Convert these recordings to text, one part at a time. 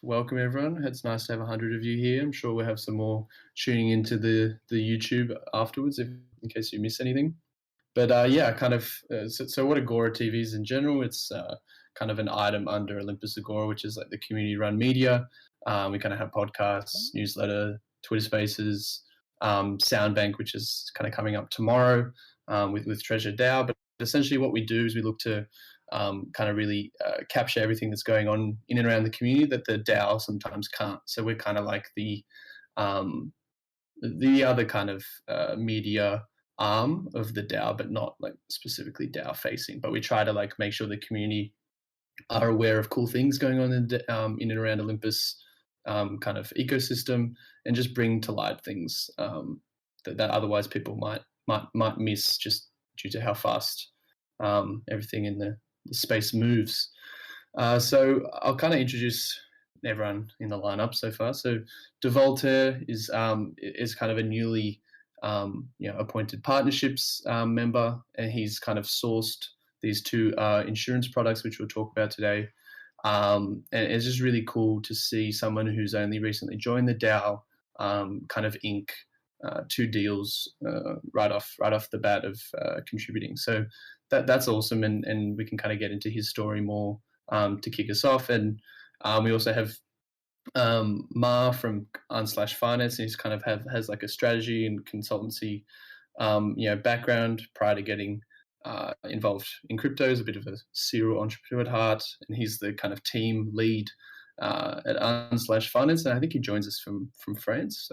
welcome everyone. It's nice to have 100 of you here. I'm sure we'll have some more tuning into the YouTube afterwards in case you miss anything. But so what Agora TV is in general, it's kind of an item under Olympus Agora, which is like the community-run media. We kind of have podcasts, newsletter, Twitter Spaces, Soundbank, which is kind of coming up tomorrow with Treasure DAO. But essentially what we do is we look to kind of really capture everything that's going on in and around the community that the DAO sometimes can't. So we're kind of like the other kind of media arm of the DAO, but not like specifically DAO facing. But we try to like make sure the community are aware of cool things going on in and around Olympus kind of ecosystem, and just bring to light things that otherwise people might miss just due to how fast everything in the space moves. So I'll kind of introduce everyone in the lineup so far. So Devoltaire is kind of a newly appointed partnerships member, and he's kind of sourced these two insurance products, which we'll talk about today. And it's just really cool to see someone who's only recently joined the DAO kind of ink two deals right off the bat of contributing. So that's awesome, and we can kind of get into his story more to kick us off. And we also have Marh from Unslashed Finance, and he's kind of has like a strategy and consultancy background prior to getting involved in crypto. He's a bit of a serial entrepreneur at heart, and he's the kind of team lead at Unslashed Finance, and I think he joins us from France.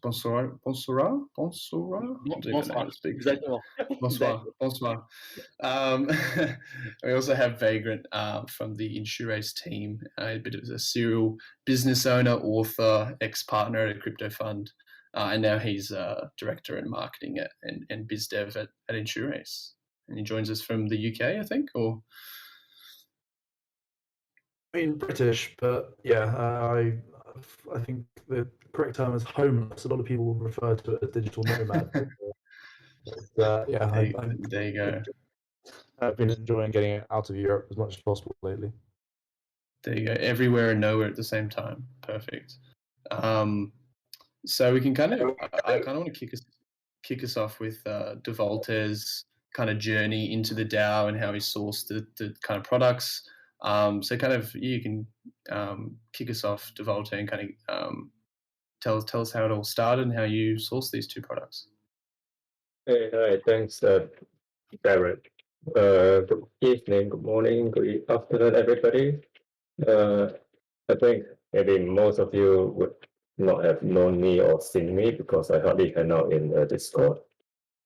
Bonsoir. Bonsoir. We also have Vagrant from the InsurAce team, a bit of a serial business owner, author, ex-partner at a crypto fund, and now he's director in marketing and biz dev at InsurAce. And he joins us from the UK, I think, or? I mean, British, but yeah, I think the correct term is homeless. A lot of people refer to it as digital nomad. There you go. I've been enjoying getting out of Europe as much as possible lately. There you go. Everywhere and nowhere at the same time. Perfect. So we can I kind of want to kick us off with Devoltaire's kind of journey into the DAO and how he sourced the kind of products. So kind of you can kick us off, Devoltaire, and kind of tell us how it all started and how you sourced these two products. Hey, hi, thanks, Darren. Good evening, good morning, good afternoon, everybody. I think maybe most of you would not have known me or seen me because I hardly hang out in Discord.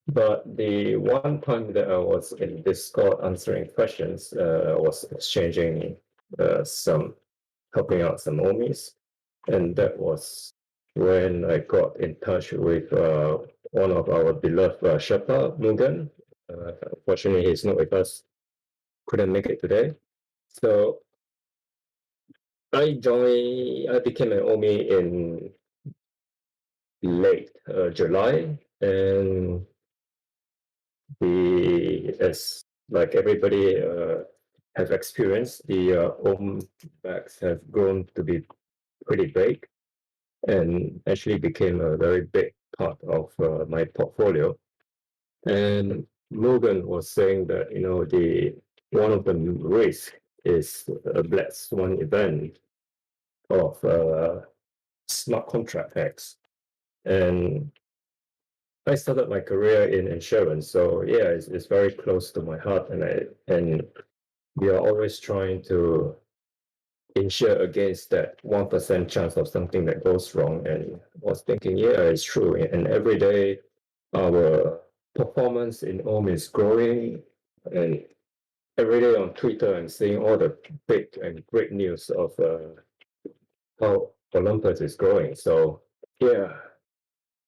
But the one time that I was in Discord answering questions, I was exchanging helping out some Ohmies, and that was when I got in touch with one of our beloved Sherpa, Mugan. Unfortunately, he's not with us, couldn't make it today. So I became an Ohmie in late July, and as like everybody have experienced, the Ohm bags have grown to be pretty big, and actually became a very big part of my portfolio. And Logan was saying that one of the risks is a black swan event of smart contract hacks. And I started my career in insurance, so yeah, it's very close to my heart, and we are always trying to insure against that 1% chance of something that goes wrong. And I was thinking, yeah, it's true. And every day our performance in Ohm is growing, and every day on Twitter I'm seeing all the big and great news of how Olympus is growing. So yeah,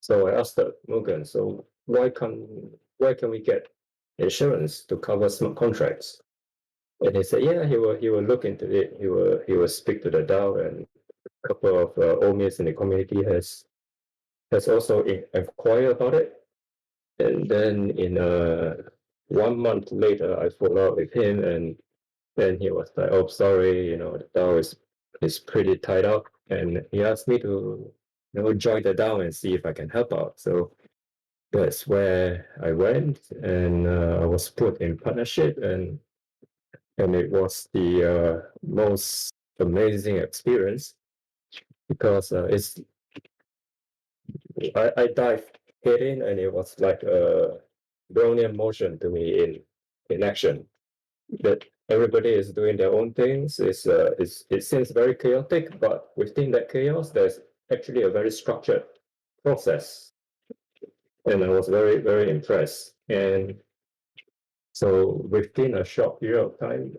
so I asked Morgan, so why can we get insurance to cover smart contracts? And he said, yeah, he will look into it. He will speak to the DAO, and a couple of Ohmies in the community has also inquired about it. And then in 1 month later, I followed up with him, and then he was like, "Oh, sorry, the DAO is is pretty tied up, and he asked me to join the DAO and see if I can help out. So that's where I went, and I was put in partnership, and it was the most amazing experience because I dived in, and it was like a Brownian motion to me in action. That everybody is doing their own things. It seems very chaotic, but within that chaos, there's actually a very structured process, and I was very, very impressed. And so within a short period of time,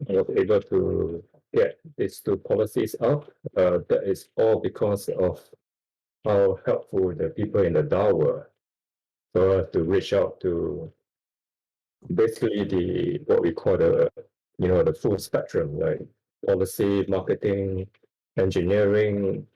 I was able to get these two policies out. That is all because of how helpful the people in the DAO were. So I have to reach out to basically what we call the full spectrum, like policy, marketing, engineering,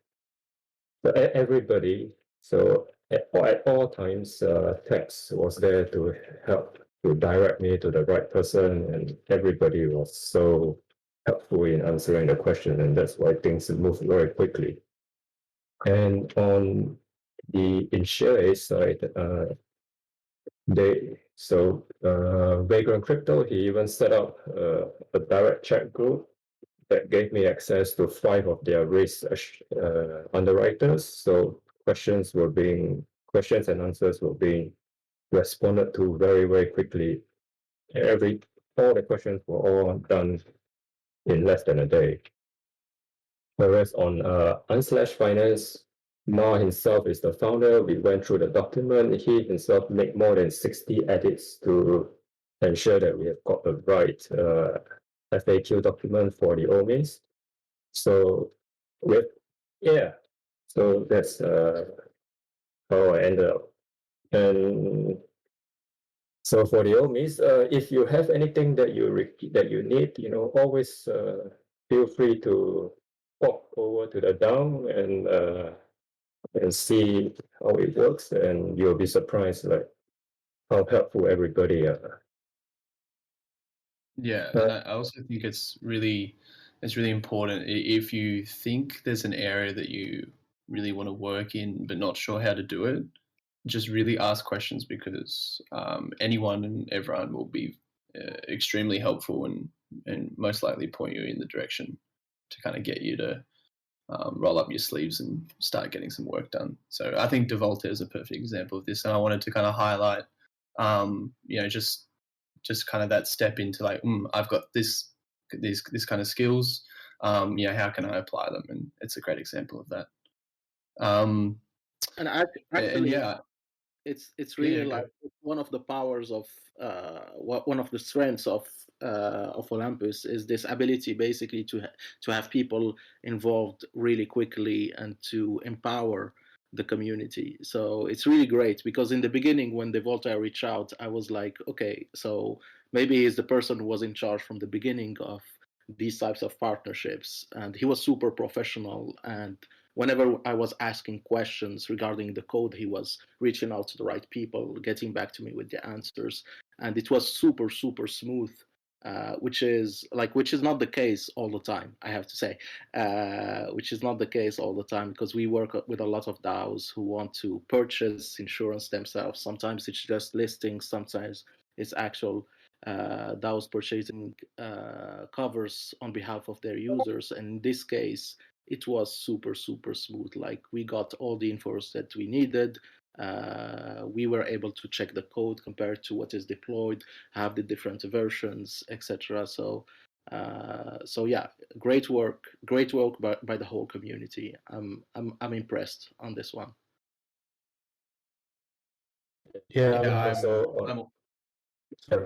everybody. So at all times, Tex was there to help to direct me to the right person, and everybody was so helpful in answering the question, and that's why things moved very quickly. And on the InsurAce side, Vagrantcrypto, he even set up a direct chat group that gave me access to 5 of their race underwriters. So questions and answers were being responded to very, very quickly. All the questions were all done in less than a day. Whereas on Unslashed Finance, Marh himself is the founder. We went through the document. He himself made more than 60 edits to ensure that we have got the right FAQ document for the Ohmies. So so that's how I ended up. And so for the Ohmies, if you have anything that you need, always feel free to pop over to the DAO and see how it works, and you'll be surprised like how helpful everybody are. Yeah, and I also think it's really important if you think there's an area that you really want to work in but not sure how to do it, just really ask questions, because anyone and everyone will be extremely helpful and most likely point you in the direction to kind of get you to roll up your sleeves and start getting some work done. So I think Devoltaire is a perfect example of this, and I wanted to kind of highlight, just kind of that step into like, I've got this kind of skills. How can I apply them? And it's a great example of that. And actually, yeah, it's really like one of the powers of one of the strengths of Olympus is this ability basically to have people involved really quickly and to empower the community. So it's really great, because in the beginning when Devoltaire reached out, I was like, okay, so maybe he's the person who was in charge from the beginning of these types of partnerships, and he was super professional, and whenever I was asking questions regarding the code, he was reaching out to the right people, getting back to me with the answers, and it was super, super smooth, which is not the case all the time, I have to say, which is not the case all the time, because we work with a lot of DAOs who want to purchase insurance themselves. Sometimes it's just listings, sometimes it's actual DAOs purchasing covers on behalf of their users. And in this case, it was super, super smooth. Like, we got all the infos that we needed. We were able to check the code compared to what is deployed, have the different versions, etc. So yeah, great work by the whole community. I'm impressed on this one. Yeah,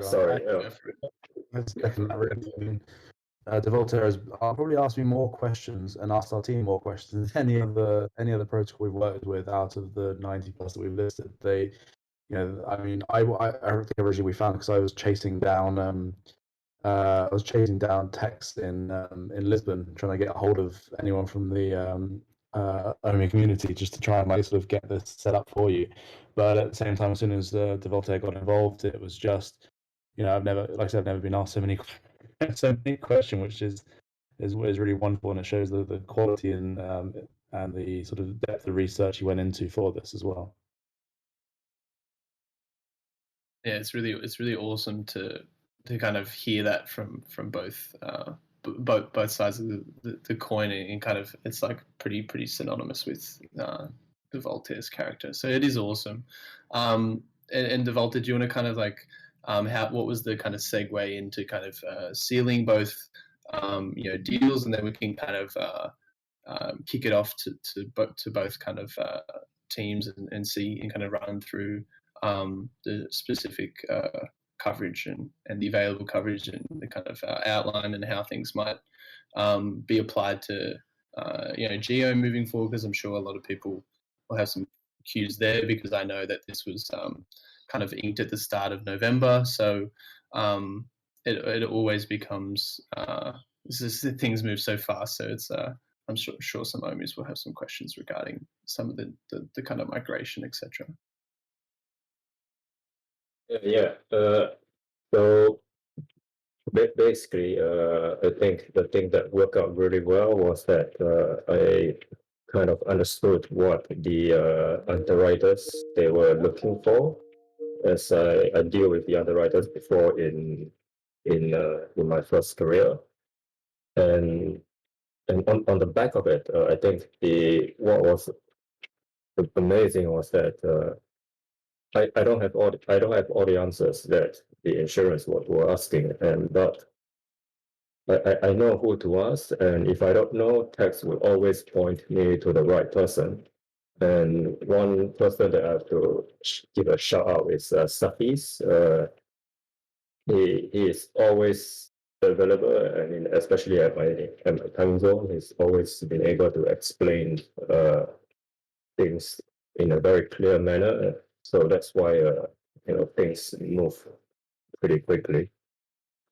sorry. Let's definitely. Devoltaire has probably asked me more questions and asked our team more questions than any other protocol we've worked with out of the 90 plus that we've listed. They, I think originally we found, because I was chasing down text in Lisbon, trying to get a hold of anyone from the Ohmie community, just to try and like sort of get this set up for you. But at the same time, as soon as Devoltaire got involved, it was just, I've never been asked so many questions, which is is really wonderful, and it shows the quality and the sort of depth of research he went into for this as well. Yeah, it's really awesome to kind of hear that from both both sides of the coin, and kind of it's like pretty synonymous with Devoltaire's character. So it is awesome. And Devoltaire, do you want to kind of like what was the kind of segue into kind of sealing both deals, and then we can kind of kick it off to both kind of teams and see and kind of run through the specific coverage and the available coverage and the kind of outline and how things might be applied to geo moving forward, because I'm sure a lot of people will have some cues there, because I know that this was kind of inked at the start of November, so it always becomes things move so fast, so it's I'm sure some Ohmies will have some questions regarding some of the kind of migration, etc. Yeah. So basically, I think the thing that worked out really well was that I kind of understood what the underwriters they were looking for, as I deal with the underwriters before in my first career, and on the back of it, I think what was amazing was that I don't have all the answers that the insurance were asking, but I know who to ask, and if I don't know, text will always point me to the right person. And one person that I have to give a shout out is Safis. He is always available. I mean, especially at my time zone, he's always been able to explain things in a very clear manner. So that's why things move pretty quickly.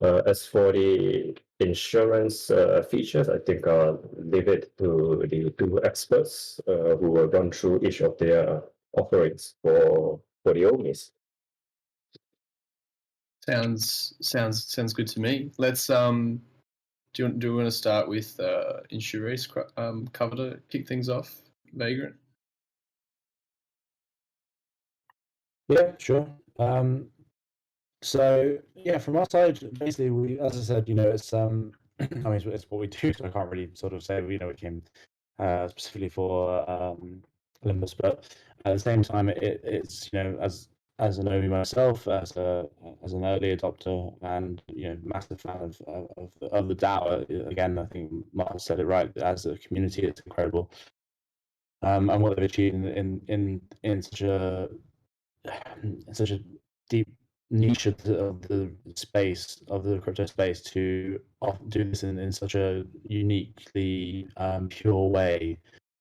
As for the insurance features, I think I'll leave it to the two experts who will run through each of their offerings for the Ohmies. Sounds good to me. Let's do you want to start with InsurAce cover to kick things off, Vagrant? Yeah, sure. So yeah, from our side, basically, we, as I said, it's I mean, it's what we do, so I can't really sort of say we came specifically for Olympus, but at the same time, it's as an Ohmie myself, as an early adopter, and massive fan of the DAO. Again, I think Marh said it right. As a community, it's incredible, and what they've achieved in such a deep niche of the space of the crypto space to do this in such a uniquely pure way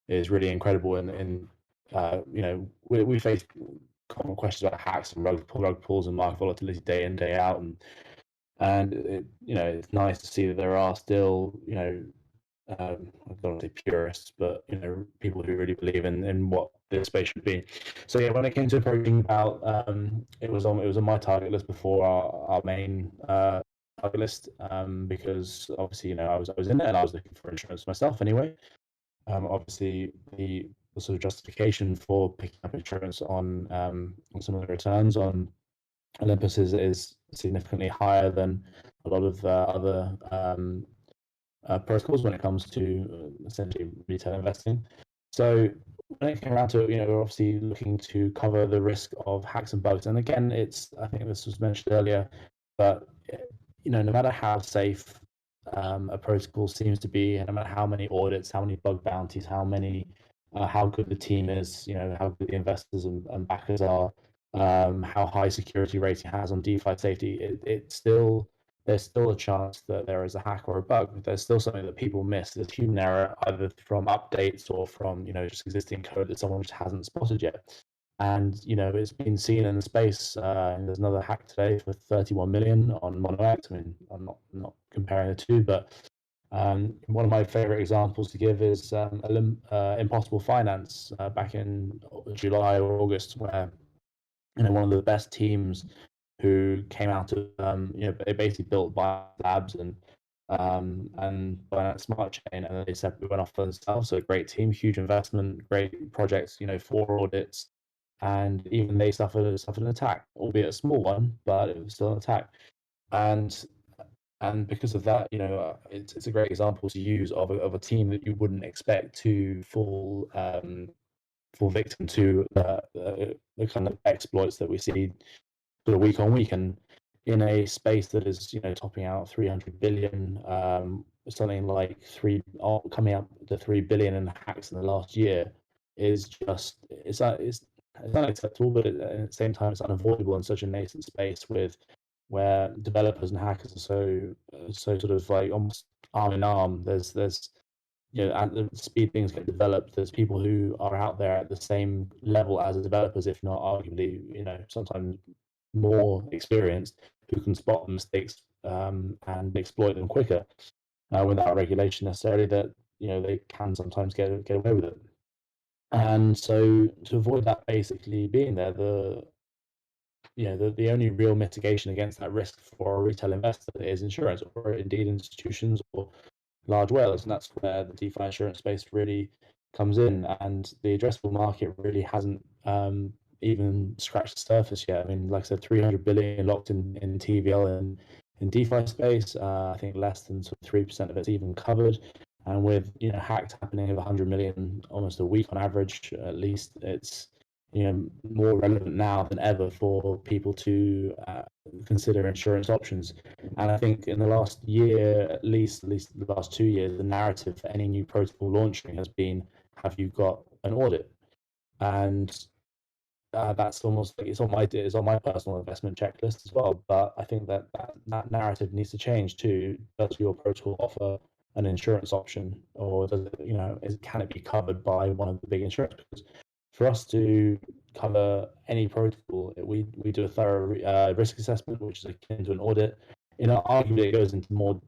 is really incredible. And we face common questions about hacks and rug pulls and market volatility day in day out, and it's nice to see that there are still I don't want to say purists, but people who really believe in what this space should be. So yeah, when it came to approaching about, it was on my target list before our main target list, because obviously I was in it and I was looking for insurance myself anyway. Obviously the sort of justification for picking up insurance on some of the returns on Olympus is significantly higher than a lot of other protocols when it comes to essentially retail investing. So when it came around to it, we're obviously looking to cover the risk of hacks and bugs. And again, I think this was mentioned earlier, but no matter how safe a protocol seems to be, and no matter how many audits, how many bug bounties, how good the team is, how good the investors and backers are, how high security rating it has on DeFi safety, there's still a chance that there is a hack or a bug. There's still something that people miss. There's human error, either from updates or from just existing code that someone just hasn't spotted yet. And it's been seen in the space. And there's another hack today for 31 million on MonoX. I mean, I'm not comparing the two, but one of my favorite examples to give is Impossible Finance back in July or August, where one of the best teams who came out of they basically built bio labs and and Binance Smart Chain, and then they separately went off for themselves. So a great team, huge investment, great projects, 4 audits, and even they suffered an attack, albeit a small one, but it was still an attack. And because of that, it's a great example to use of a team that you wouldn't expect to fall victim to the kind of exploits that we see sort of week on week, and in a space that is topping out 300 billion, something like coming up to 3 billion in hacks in the last year is just it's unacceptable, but at the same time it's unavoidable in such a nascent space where developers and hackers are so sort of like almost arm in arm. There's at the speed things get developed, there's people who are out there at the same level as the developers, if not arguably, sometimes more experienced, who can spot the mistakes and exploit them quicker without regulation necessarily. That they can sometimes get away with it. And so to avoid that basically being there, the only real mitigation against that risk for a retail investor is insurance, or indeed institutions or large whales, and that's where the DeFi insurance space really comes in. And the addressable market really hasn't even scratched the surface yet. I mean, like I said, 300 billion locked in TVL in DeFi space. I think less than 3% of it's even covered. And with hacks happening of 100 million almost a week on average, at least, it's more relevant now than ever for people to consider insurance options. And I think in the last year, at least the last 2 years, the narrative for any new protocol launching has been, have you got an audit? And that's almost like it's on my personal investment checklist as well. But I think that narrative needs to change too. Does your protocol offer an insurance option, or does it, can it be covered by one of the big insurance? Because for us to cover any protocol, we do a thorough risk assessment, which is akin to an audit. Arguably, it goes into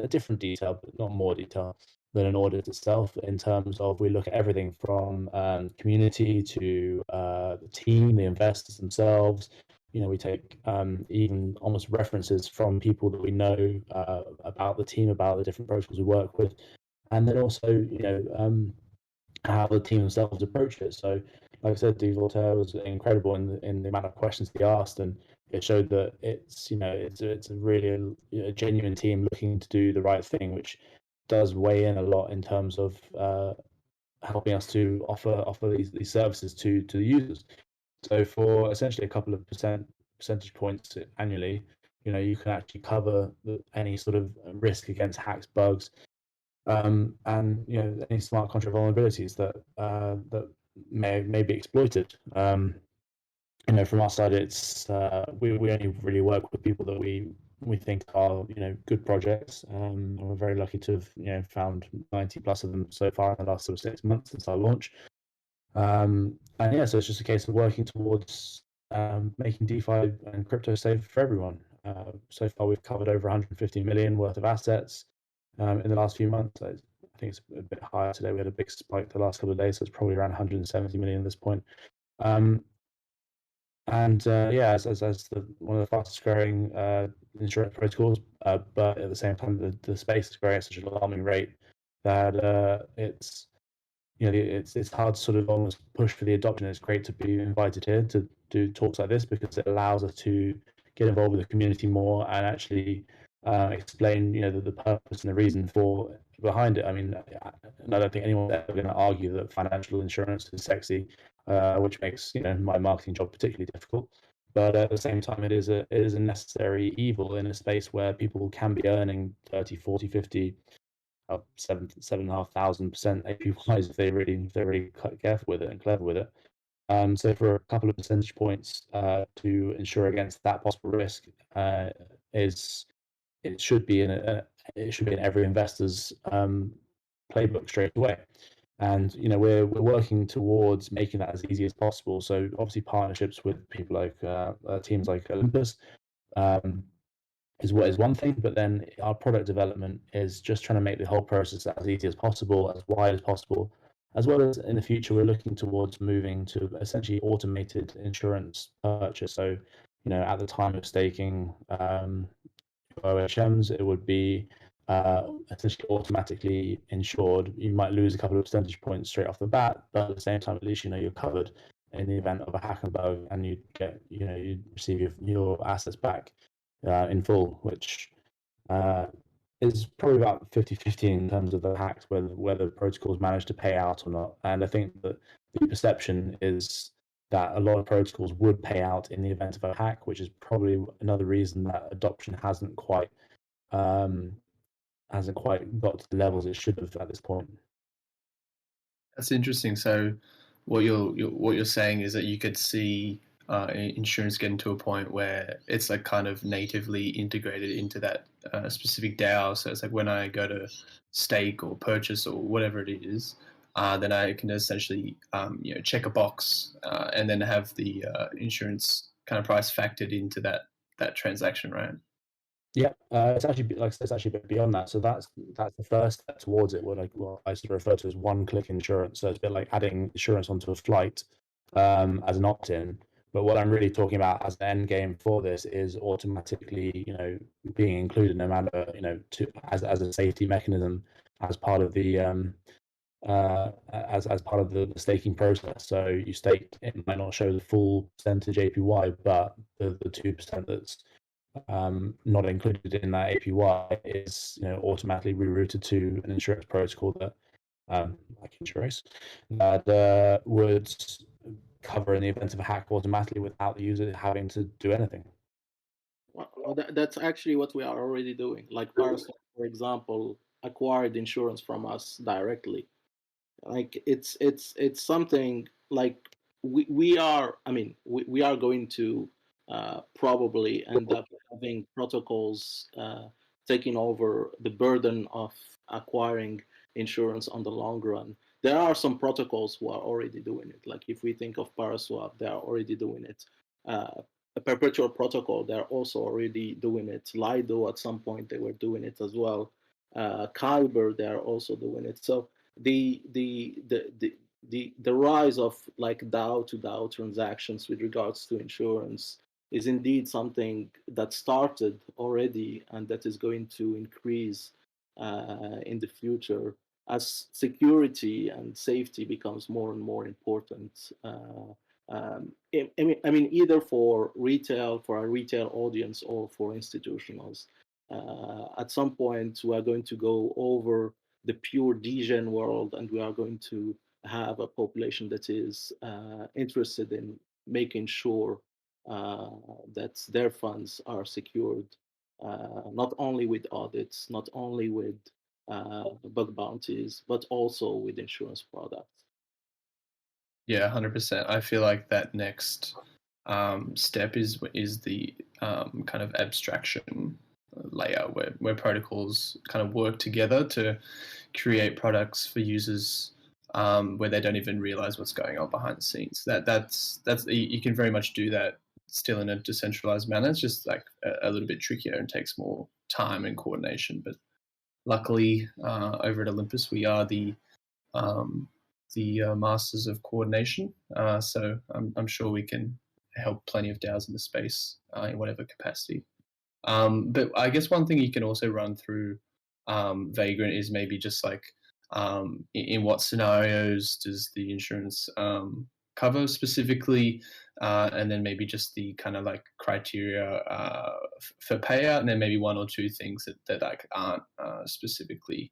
different detail, but not more detail than an audit itself, in terms of we look at everything from community to the team, the investors themselves. We take even almost references from people that we know about the team, about the different protocols we work with, and then also how the team themselves approach it. So, like I said, Devoltaire was incredible in the amount of questions he asked, and it showed that it's a really a genuine team looking to do the right thing, which does weigh in a lot in terms of helping us to offer these services to the users. So for essentially a couple of percentage points annually, you can actually cover any sort of risk against hacks, bugs, and any smart contract vulnerabilities that may be exploited. From our side, it's we only really work with people that we think are good projects. And we're very lucky to have found 90 plus of them so far in the last sort of 6 months since our launch. So it's just a case of working towards making DeFi and crypto safe for everyone. So far, we've covered over 150 million worth of assets in the last few months. I think it's a bit higher today. We had a big spike the last couple of days, so it's probably around 170 million at this point. As one of the fastest growing insurance protocols, but at the same time, the space is growing at such an alarming rate that it's hard to sort of almost push for the adoption. It's great to be invited here to do talks like this, because it allows us to get involved with the community more and actually explain the purpose and the reason behind it. I mean, I don't think anyone's ever going to argue that financial insurance is sexy, which makes my marketing job particularly difficult. But at the same time, it is a necessary evil in a space where people can be earning 30, 40, 50, 7,500% APYs if they're really careful with it and clever with it. So for a couple of percentage points to insure against that possible risk it should be in every investor's playbook straight away. And we're working towards making that as easy as possible. So obviously partnerships with people like teams like Olympus is one thing, but then our product development is just trying to make the whole process as easy as possible, as wide as possible, as well as in the future we're looking towards moving to essentially automated insurance purchase. So at the time of staking gOHMs, it would be essentially automatically insured. You might lose a couple of percentage points straight off the bat, but at the same time, at least you know you're covered in the event of a hack and bug, and you get you receive your assets back in full, which is probably about 50-50 in terms of the hacks, whether protocols manage to pay out or not. And I think that the perception is that a lot of protocols would pay out in the event of a hack, which is probably another reason that adoption hasn't quite got to the levels it should have at this point. That's interesting. So what you're saying is that you could see insurance getting to a point where it's like kind of natively integrated into that specific DAO. So it's like when I go to stake or purchase or whatever it is, then I can essentially check a box and then have the insurance kind of price factored into that transaction, right? Yeah, it's actually it's actually a bit beyond that. So that's the first step towards it. What I sort of refer to as one-click insurance. So it's a bit like adding insurance onto a flight as an opt-in. But what I'm really talking about as an end game for this is automatically, being included, no matter as a safety mechanism as part of the as part of the staking process. So you stake, it might not show the full percentage APY, but the 2% that's not included in that APY is automatically rerouted to an insurance protocol that like InsurAce that would cover in the event of a hack automatically without the user having to do anything. Well, that's actually what we are already doing. Like Parasol, for example, acquired insurance from us directly. Like it's something like we are going to probably end up having protocols taking over the burden of acquiring insurance on the long run. There are some protocols who are already doing it. Like if we think of Paraswap, they are already doing it. A perpetual protocol, they're also already doing it. Lido, at some point, they were doing it as well. Kyber, they are also doing it. So the rise of like DAO to DAO transactions with regards to insurance is indeed something that started already and that is going to increase in the future as security and safety becomes more and more important. Either for a retail audience or for institutionals. At some point, we are going to go over the pure degen world, and we are going to have a population that is interested in making sure that their funds are secured, not only with audits, not only with bug bounties, but also with insurance products. Yeah, 100%. I feel like that next step is the kind of abstraction layer where protocols kind of work together to create products for users where they don't even realize what's going on behind the scenes. That's you can very much do that still in a decentralized manner. It's just like a little bit trickier and takes more time and coordination. But luckily, over at Olympus, we are the masters of coordination. So I'm sure we can help plenty of DAOs in the space in whatever capacity. But I guess one thing you can also run through Vagrant is maybe just like in what scenarios does the insurance cover specifically, and then maybe just the kind of like criteria for payout, and then maybe one or two things that like aren't specifically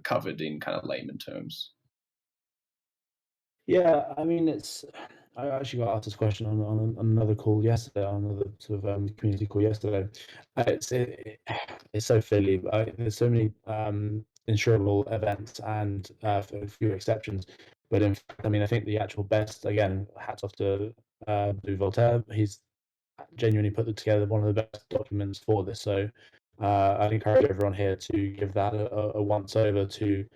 covered in kind of layman terms. Yeah, I mean, I actually got asked this question on another call yesterday, on another sort of community call yesterday. It's so fiddly. There's so many insurable events and a few exceptions. But in fact, I mean, I think the actual best, again, hats off to Devoltaire. He's genuinely put together one of the best documents for this. So I'd encourage everyone here to give that a once over to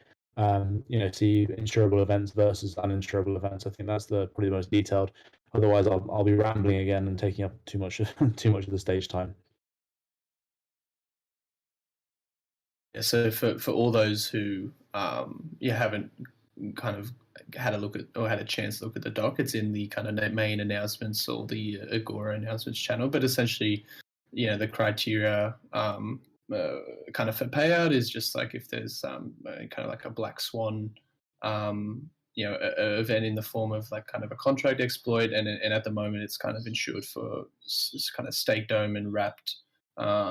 see insurable events versus uninsurable events. I think that's probably the most detailed. Otherwise, I'll be rambling again and taking up too much of the stage time. Yeah. So for all those who haven't kind of had a look at or had a chance to look at the doc, it's in the kind of main announcements or the Agora announcements channel. But essentially, the criteria kind of for payout is just like if there's kind of like a black swan, event in the form of like kind of a contract exploit, and at the moment it's kind of insured for kind of stake dome and wrapped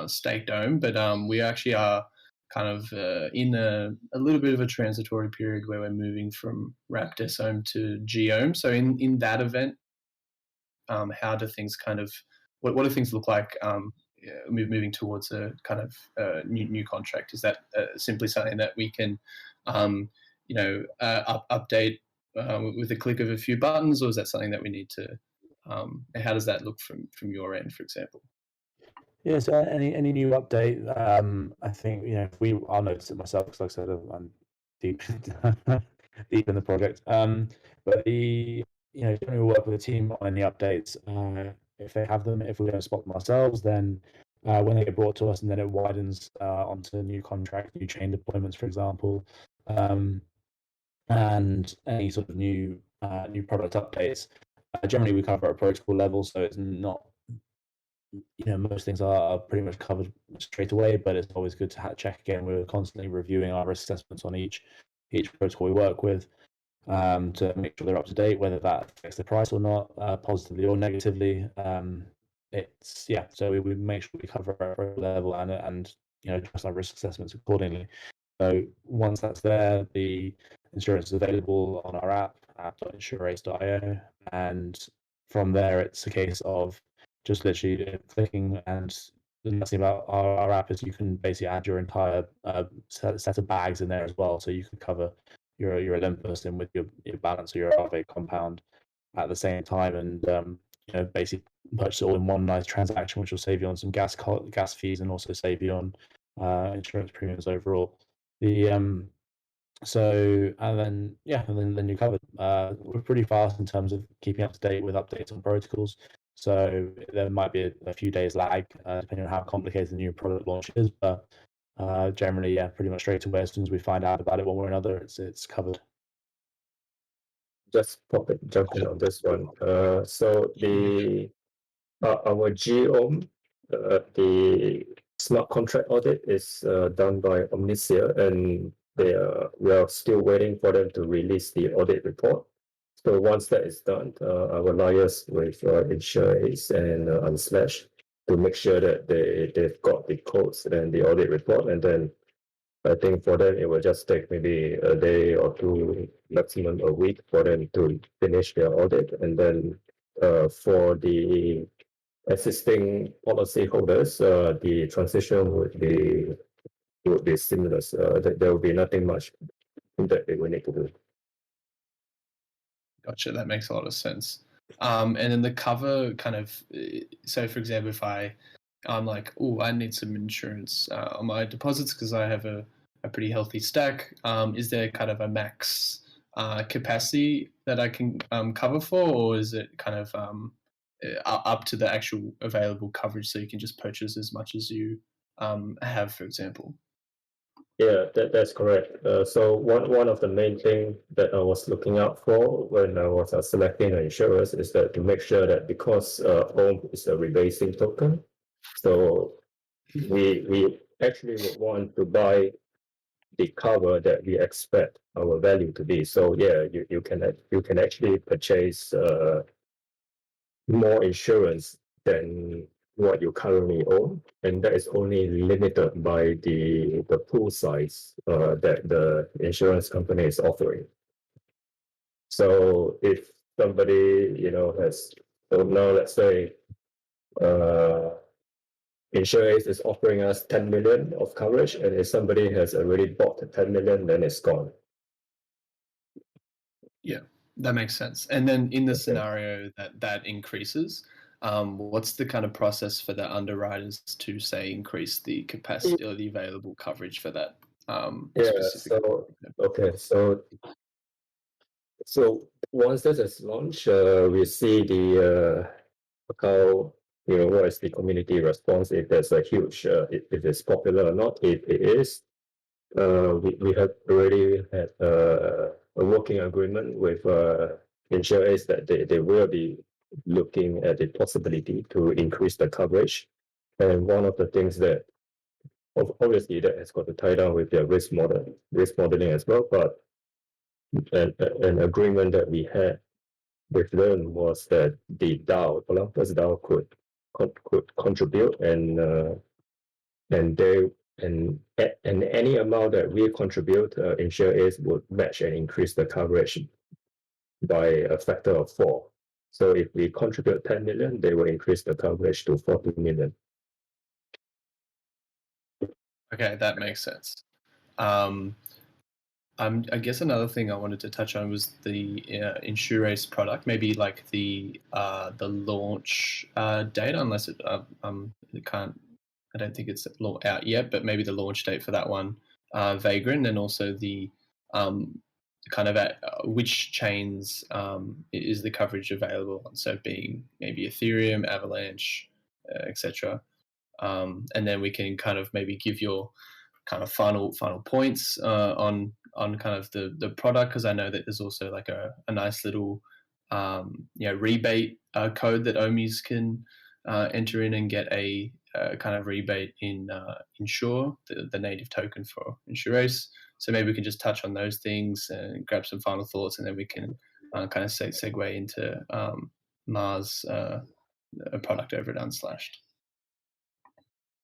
stake dome, but we actually are kind of in a little bit of a transitory period where we're moving from wrapped SOM to gOHM. So in that event, how do things kind of what do things look like moving towards a kind of new contract? Is that simply something that we can update with the click of a few buttons, or is that something that we need to how does that look from your end, for example? Yeah, so any new update, I think, I'll notice it myself, because like I said, I'm deep deep in the project. But generally we work with a team on any updates. If they have them, if we don't spot them ourselves, then when they get brought to us, and then it widens onto new contract, new chain deployments, for example, and any sort of new product updates. Generally, we cover at a protocol level, so it's not, most things are pretty much covered straight away, but it's always good to check again. We're constantly reviewing our risk assessments on each protocol we work with, to make sure they're up to date, whether that affects the price or not, positively or negatively. So we make sure we cover our protocol level and adjust our risk assessments accordingly. So once that's there, the insurance is available on our app.insurace.io, and from there it's a case of just literally clicking. And the nice thing about our app is you can basically add your entire set of bags in there as well, so you can cover your Olympus in with your balance or your Aave compound at the same time, and basically purchase it all in one nice transaction, which will save you on some gas fees, and also save you on insurance premiums overall. Then you're covered. We're pretty fast in terms of keeping up to date with updates on protocols. So there might be a few days lag, depending on how complicated the new product launch is. But generally, pretty much straight away, as soon as we find out about it one way or another, it's covered. Just jump in on this one. So our gOHM, the smart contract audit is done by Ohmies, and we are still waiting for them to release the audit report. So once that is done, I will liaise with InsurAce and Unslashed to make sure that they've got the codes and the audit report, and then I think for them it will just take maybe a day or two, maximum a week, for them to finish their audit. And then for the existing policyholders, the transition would be seamless. There will be nothing much that they will need to do. Gotcha. That makes a lot of sense. And then the cover kind of, so for example, if I'm like, oh, I need some insurance on my deposits because I have a pretty healthy stack. Is there kind of a max capacity that I can cover for, or is it kind of up to the actual available coverage, so you can just purchase as much as you have, for example? Yeah, that's correct. So one of the main things that I was looking out for when I was selecting the insurers is that to make sure that, because OHM is a rebasing token, so we actually would want to buy the cover that we expect our value to be. So yeah, you can actually purchase more insurance than what you currently own, and that is only limited by the pool size that the insurance company is offering. So if somebody has, so now let's say InsurAce is offering us 10 million of coverage, and if somebody has already bought 10 million, then it's gone. Yeah, that makes sense. And then in the scenario that increases, what's the kind of process for the underwriters to, say, increase the capacity or the available coverage for that? So once this is launched, we see the how what is the community response, if there's a huge if it's popular or not. If it is, we have already had a working agreement with InsurAce that they will be looking at the possibility to increase the coverage. And one of the things that obviously that has got to tie down with their risk modeling as well. But an agreement that we had with them was that the DAO, OlympusDAO, could contribute, and any amount that we contribute, InsurAce would match and increase the coverage by a factor of 4. So if we contribute 10 million, they will increase the coverage to 40 million. Okay, that makes sense. I guess another thing I wanted to touch on was the InsurAce product, maybe like the launch date, unless it can't. I don't think it's out yet, but maybe the launch date for that one, Vagrant, and also the kind of which chains is the coverage available on, so being maybe Ethereum, Avalanche, etc. And then we can kind of maybe give your kind of final points on kind of the product, because I know that there's also like a nice little rebate code that Ohmies can enter in and get a kind of rebate in Insure, the native token for InsurAce. So maybe we can just touch on those things and grab some final thoughts, and then we can kind of segue into Marh's product over at Unslashed.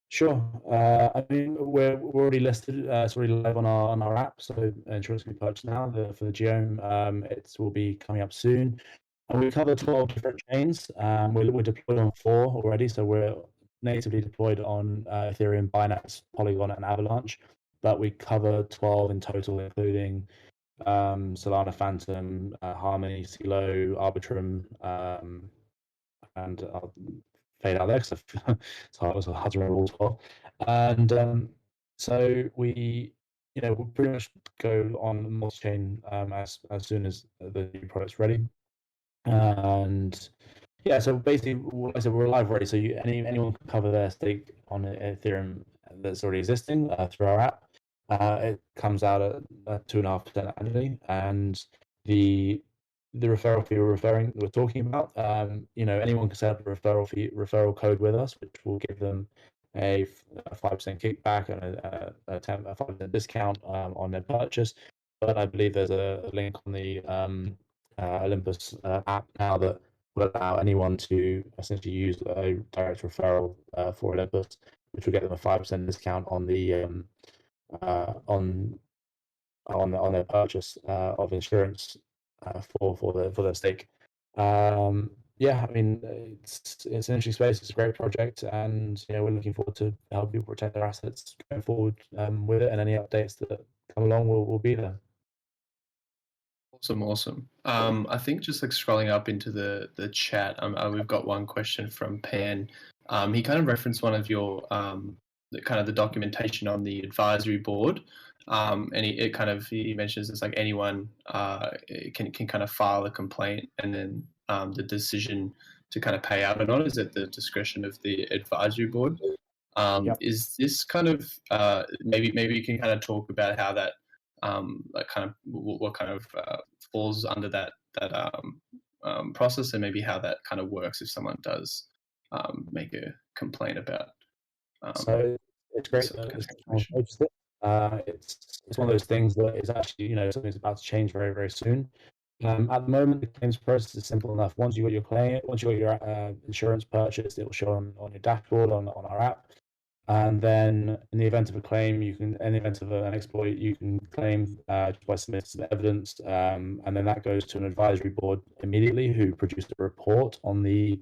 Sure. I mean, we're already listed. It's already live on our app. So insurance can be purchased now. For the gOHM, it will be coming up soon. And we cover 12 different chains. We're deployed on 4 already. So we're natively deployed on Ethereum, Binance, Polygon, and Avalanche. But we cover 12 in total, including Solana, Phantom, Harmony, CeLo, Arbitrum, and fade out there because it's hard to remember all 12. And so we pretty much go on multi-chain as soon as the new product's ready. And yeah, so basically, like I said, we're live already. So anyone can cover their stake on Ethereum that's already existing through our app. It comes out at 2.5% annually, and the referral fee we're talking about, anyone can set up a referral code with us, which will give them a 5% kickback and a 5% discount on their purchase. But I believe there's a link on the Olympus app now that will allow anyone to essentially use a direct referral for Olympus, which will get them a 5% discount on the on their purchase of insurance for their stake. Yeah, I mean, it's an interesting space. It's a great project, and we're looking forward to help people protect their assets going forward with it. And any updates that come along will be there. Awesome. I think just like scrolling up into the chat, we've got one question from Pan. He kind of referenced one of your the documentation on the advisory board. And he mentions it's like anyone can kind of file a complaint, and then the decision to kind of pay out or not is at the discretion of the advisory board. Yep. Is this kind of maybe you can kind of talk about how that like kind of what kind of falls under that process, and maybe how that kind of works if someone does make a complaint about. So it's great. It's one of those things that is actually something that's about to change very, very soon. At the moment, the claims process is simple enough. Once you got your claim, once you got your insurance purchased, it will show on your dashboard on our app. And then, in the event of a claim, in the event of an exploit, you can claim just by submitting some evidence, and then that goes to an advisory board immediately, who produce a report on the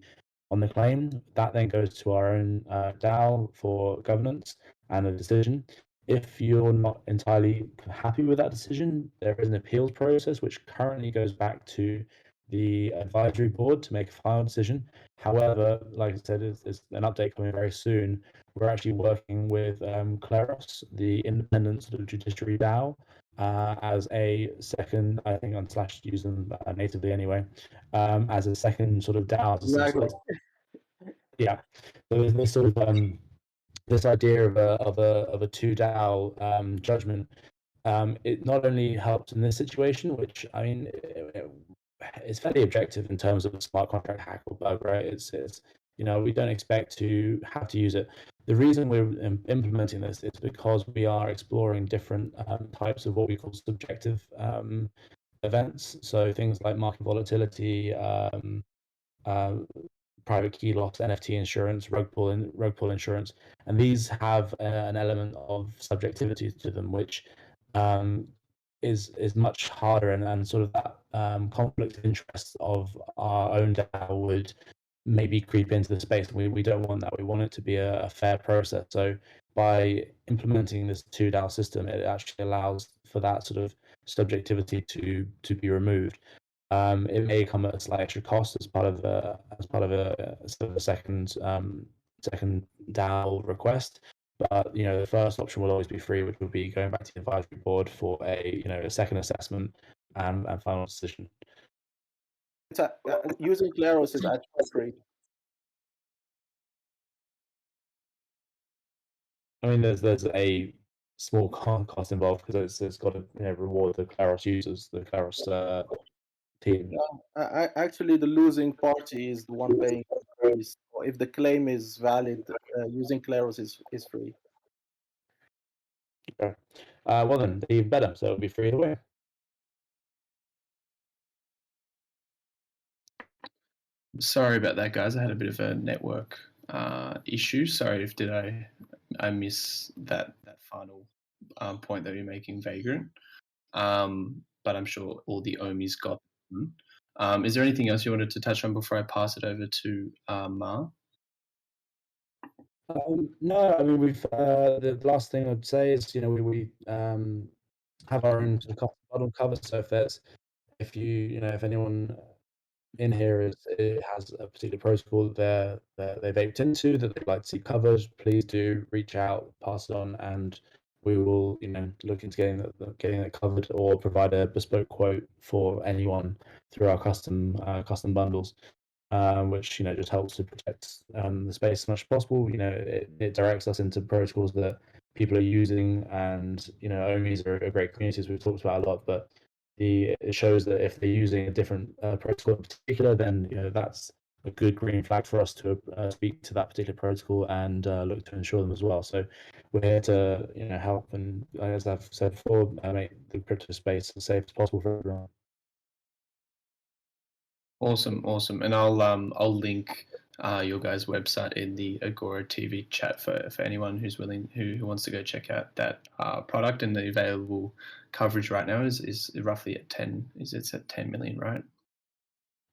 claim. That then goes to our own DAO for governance and a decision. If you're not entirely happy with that decision, there is an appeals process which currently goes back to the advisory board to make a final decision. However, like I said, there's an update coming very soon. We're actually working with Kleros, the independent sort of judiciary DAO, as a second. I think Unslashed use them natively anyway, as a second sort of DAO. Yeah, so there's this sort of this idea of a 2 DAO judgment. It not only helps in this situation, which I mean, it's fairly objective in terms of a smart contract hack or bug, right? It's we don't expect to have to use it. The reason we're implementing this is because we are exploring different types of what we call subjective events. So things like market volatility, private key loss, NFT insurance, rug pull insurance, and these have an element of subjectivity to them, which is much harder, and sort of that conflict of interest of our own DAO would maybe creep into the space. We don't want that. We want it to be a fair process. So by implementing this 2DAO system, it actually allows for that sort of subjectivity to be removed. It may come at a slight extra cost as part of a sort of a second DAO request. But the first option will always be free, which will be going back to the advisory board for a second assessment and final decision. Using Claros is actually free. I mean, there's a small cost involved because it's got to reward the Claros users, the Claros team. Actually, the losing party is the one paying fees. So if the claim is valid, using Claros is free. Okay. Well then, even better. So it'll be free away. Sorry about that, guys. I had a bit of a network issue. Sorry if I miss that final point that you're making, Vagrant. But I'm sure all the Ohmies got them. Is there anything else you wanted to touch on before I pass it over to Marh? No, I mean we've the last thing I'd say is we have our own sort of custom model cover. So if anyone in here has a particular protocol that they've aped into that they'd like to see covered, please do reach out, pass it on, and we will look into getting that covered or provide a bespoke quote for anyone through our custom bundles. Which just helps to protect the space as much as possible. It directs us into protocols that people are using, and Ohmies are a great community, as we've talked about a lot. But it shows that if they're using a different protocol in particular, then that's a good green flag for us to speak to that particular protocol and look to insure them as well. So we're here to help, and as I've said before, make the crypto space as safe as possible for everyone. Awesome, and I'll link your guys' website in the Agora TV chat for anyone who's willing who wants to go check out that product. And the available coverage right now is roughly at 10. It's at 10 million, right?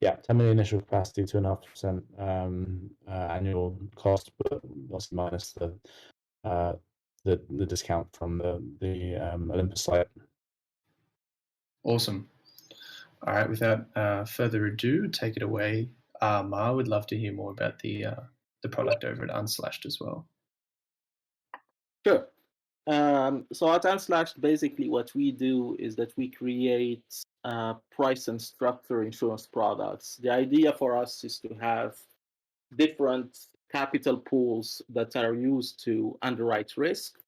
Yeah, 10 million initial capacity, 2.5% annual cost, but also minus the discount from the Olympus site. Awesome. All right, without further ado, take it away. Marh, would love to hear more about the product over at Unslashed as well. Sure. So at Unslashed, basically what we do is that we create price and structure insurance products. The idea for us is to have different capital pools that are used to underwrite risk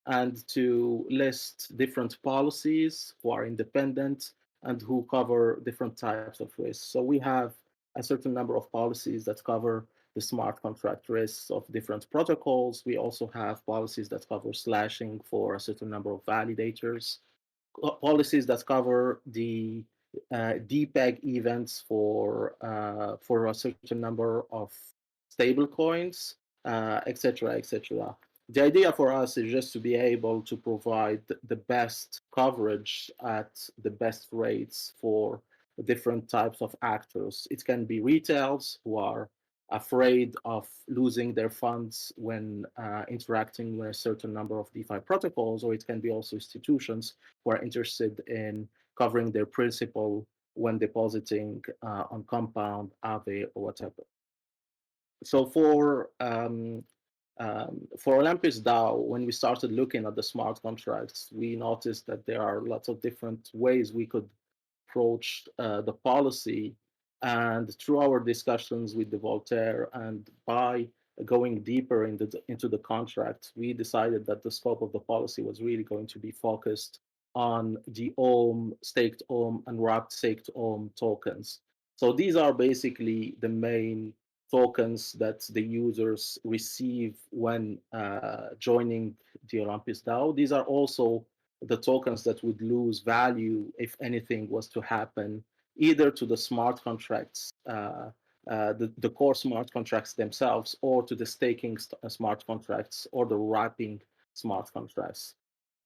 and to list different policies who are independent and who cover different types of risks. So we have a certain number of policies that cover the smart contract risks of different protocols. We also have policies that cover slashing for a certain number of validators, policies that cover the DPEG events for a certain number of stable coins, etc., etc. The idea for us is just to be able to provide the best coverage at the best rates for different types of actors. It can be retails who are afraid of losing their funds when interacting with a certain number of DeFi protocols, or it can be also institutions who are interested in covering their principal when depositing on Compound, Aave, or whatever. So for OlympusDAO, when we started looking at the smart contracts, we noticed that there are lots of different ways we could approach the policy. And through our discussions with Devoltaire and by going deeper into the contract, we decided that the scope of the policy was really going to be focused on the OHM, staked OHM, and wrapped staked OHM tokens. So these are basically the main tokens that the users receive when joining the OlympusDAO. These are also the tokens that would lose value if anything was to happen, either to the smart contracts, the core smart contracts themselves, or to the staking smart contracts or the wrapping smart contracts.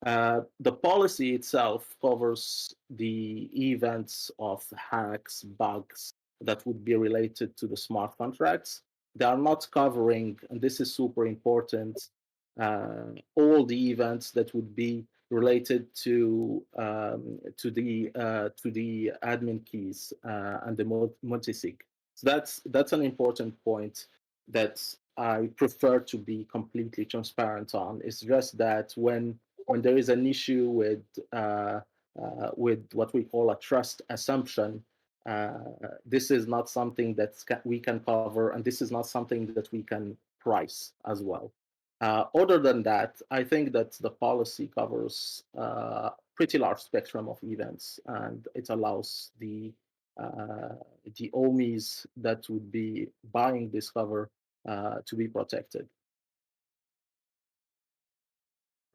The policy itself covers the events of hacks, bugs that would be related to the smart contracts. They are not covering, and this is super important, all the events that would be related to the admin keys and the multisig. So that's an important point that I prefer to be completely transparent on. It's just that when there is an issue with what we call a trust assumption, this is not something that we can cover, and this is not something that we can price as well. Other than that, I think that the policy covers a pretty large spectrum of events, and it allows the Ohmies that would be buying this cover to be protected.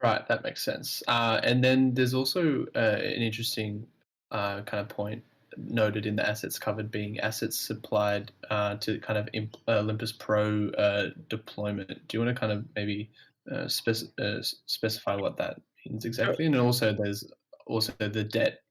Right, that makes sense. And then there's also an interesting kind of point noted in the assets covered being assets supplied to kind of Olympus Pro deployment. Do you want to kind of maybe specify what that means exactly? And also there's also the debt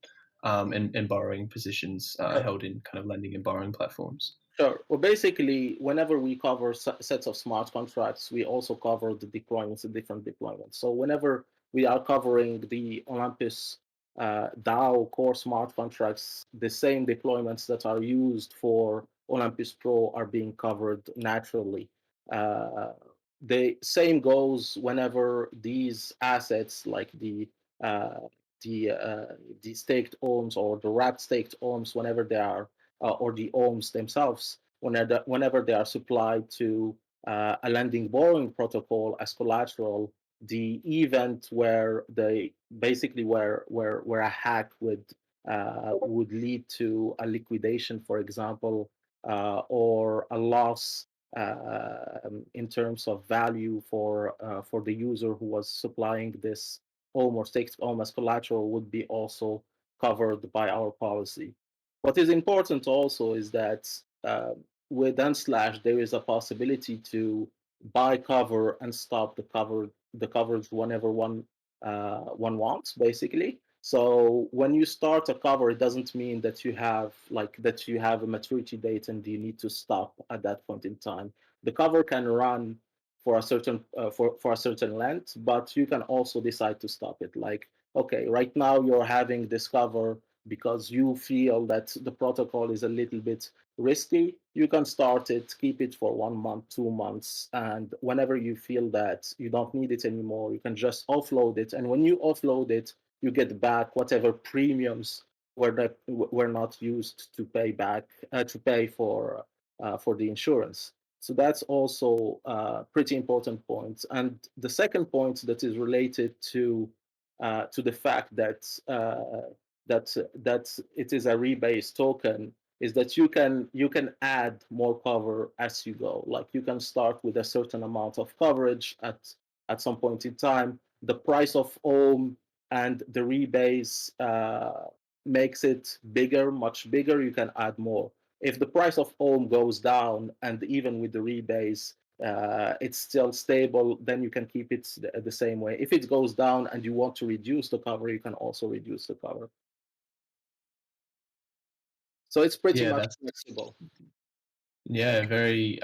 and borrowing positions held in kind of lending and borrowing platforms. Sure. Well, basically, whenever we cover sets of smart contracts, we also cover the deployments, the different deployments. So whenever we are covering the Olympus DAO core smart contracts, the same deployments that are used for Olympus Pro are being covered naturally. The same goes whenever these assets, like the staked ohms or the wrapped staked ohms, whenever they are or the ohms themselves, whenever they are supplied to a lending borrowing protocol as collateral, the event where they basically where a hack would lead to a liquidation, for example, or a loss in terms of value for the user who was supplying this ohm or staked ohm as collateral, would be also covered by our policy. What is important also is that with Unslashed, there is a possibility to buy cover and stop the coverage whenever one wants, basically. So when you start a cover, it doesn't mean that you have a maturity date and you need to stop at that point in time. The cover can run for a certain for a certain length, but you can also decide to stop it. Like, okay, right now you're having this cover because you feel that the protocol is a little bit risky, you can start it, keep it for 1 month, 2 months, and whenever you feel that you don't need it anymore, you can just offload it. And when you offload it, you get back whatever premiums were not used to pay back to pay for the insurance. So that's also a pretty important point. And the second point that is related to the fact that that it is a rebase token is that you can add more cover as you go. Like, you can start with a certain amount of coverage at some point in time. The price of ohm and the rebase makes it bigger, much bigger. You can add more. If the price of ohm goes down, and even with the rebase it's still stable, then you can keep it the same way. If it goes down and you want to reduce the cover, you can also reduce the cover. So it's pretty much flexible. Yeah, very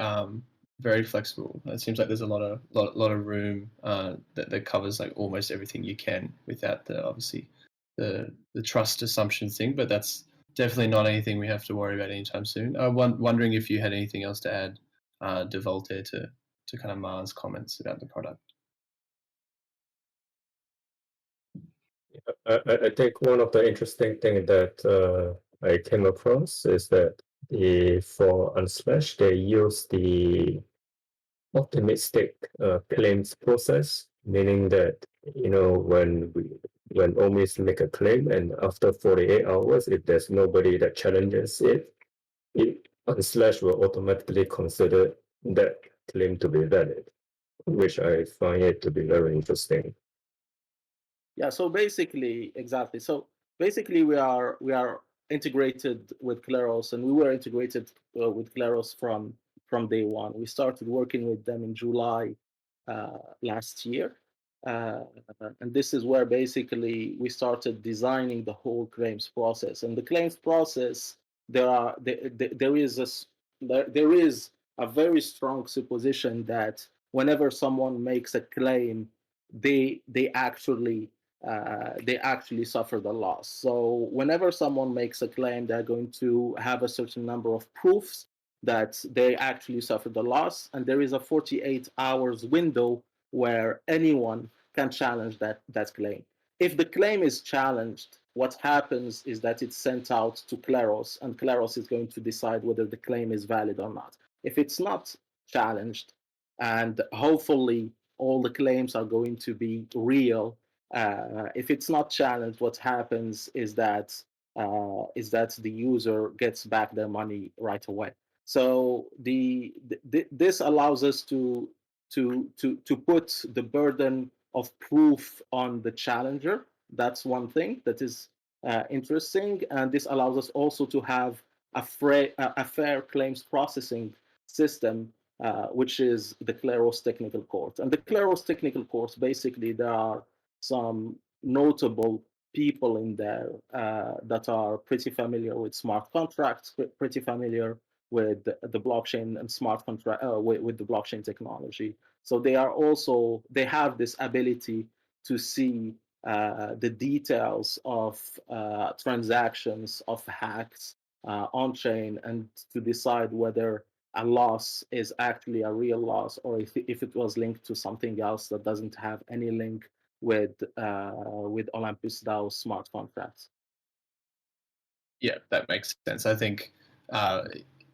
very flexible. It seems like there's a lot of room that covers like almost everything you can without obviously the trust assumption thing. But that's definitely not anything we have to worry about anytime soon. Wondering if you had anything else to add, Devoltaire, to kind of Marh's comments about the product. I think one of the interesting things that I came across is that for Unslashed, they use the optimistic claims process, meaning that when Ohmies make a claim and after 48 hours, if there's nobody that challenges it, Unslashed will automatically consider that claim to be valid, which I find it to be very interesting. Yeah, so basically, exactly. So basically, we are integrated with Kleros, and we were integrated with Kleros from day one. We started working with them in July last year, and this is where basically we started designing the whole claims process. And the claims process, there is a very strong supposition that whenever someone makes a claim, they actually suffer the loss. So whenever someone makes a claim, they're going to have a certain number of proofs that they actually suffered the loss, and there is a 48 hours window where anyone can challenge that claim. If the claim is challenged, what happens is that it's sent out to Kleros, and Kleros is going to decide whether the claim is valid or not. If it's not challenged, and hopefully all the claims are going to be real, if it's not challenged, what happens is that the user gets back their money right away. So this allows us to put the burden of proof on the challenger. That's one thing that is interesting, and this allows us also to have a fair claims processing system, which is the Kleros Technical Court. And the Kleros Technical Court, basically, there are some notable people in there that are pretty familiar with smart contracts, pretty familiar with the blockchain and smart contract with the blockchain technology. So they have this ability to see the details of transactions, of hacks on chain, and to decide whether a loss is actually a real loss, or if it was linked to something else that doesn't have any link with OlympusDAO smart contracts. Yeah, that makes sense. I think,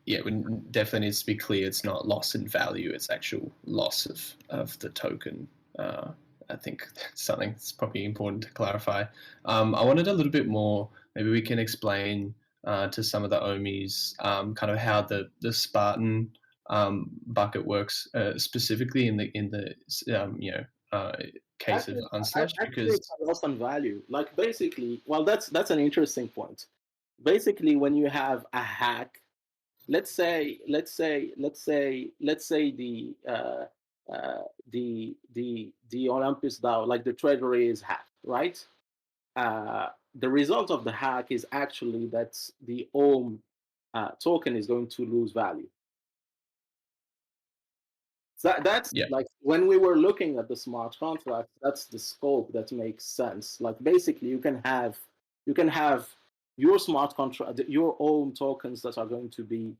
it definitely needs to be clear. It's not loss in value; it's actual loss of the token. I think that's something that's probably important to clarify. I wanted a little bit more. Maybe we can explain to some of the Ohmies kind of how the Spartan bucket works, specifically in the case of Unslashed, because it's a loss on value. Like basically, well, that's an interesting point. Basically, when you have a hack, let's say the Olympus DAO, like the treasury, is hacked, right? The result of the hack is actually that the OHM token is going to lose value. So that's like when we were looking at the smart contract, that's the scope that makes sense. Like basically, you can have your smart contract, your own tokens that are going to be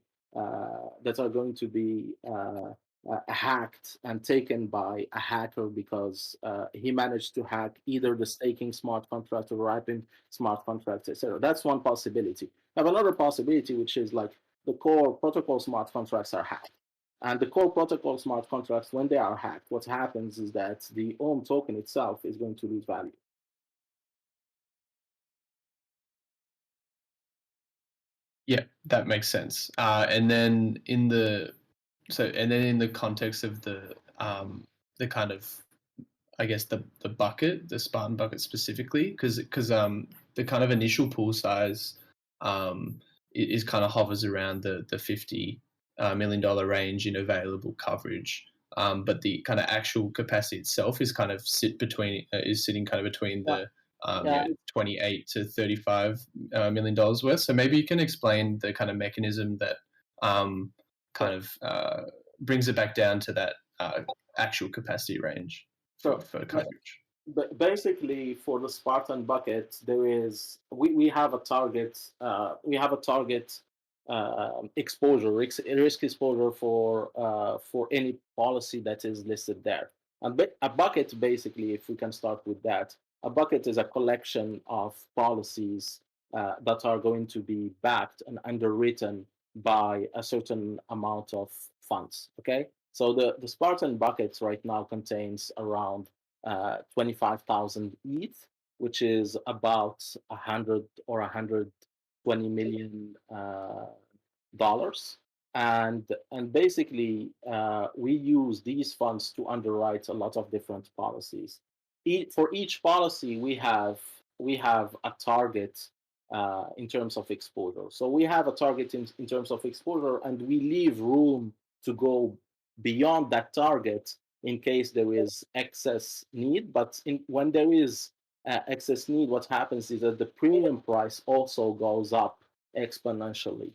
hacked and taken by a hacker because he managed to hack either the staking smart contract or wrapping smart contracts, etc. That's one possibility. I have another possibility, which is like the core protocol smart contracts are hacked. And the core protocol smart contracts, when they are hacked, what happens is that the OHM token itself is going to lose value. Yeah, that makes sense. And then in the context of the kind of, I guess, the bucket, the Spartan bucket specifically, because the kind of initial pool size is kind of hovers around the $50 million range in available coverage, but the kind of actual capacity itself is kind of sitting between the 28 to $35 million worth. So maybe you can explain the kind of mechanism that brings it back down to that actual capacity range for coverage. But basically, for the Spartan bucket, there is we have a target. We have a target exposure, risk exposure for any policy that is listed there. And a bucket, basically, if we can start with that, a bucket is a collection of policies that are going to be backed and underwritten by a certain amount of funds. Okay, so the Spartan bucket right now contains around 25,000 ETH, which is about 100 or 120 million dollars. and basically we use these funds to underwrite a lot of different policies. For each policy, we have a target in terms of exposure. So we have a target in terms of exposure, and we leave room to go beyond that target in case there is excess need. But when there is excess need, what happens is that the premium price also goes up exponentially.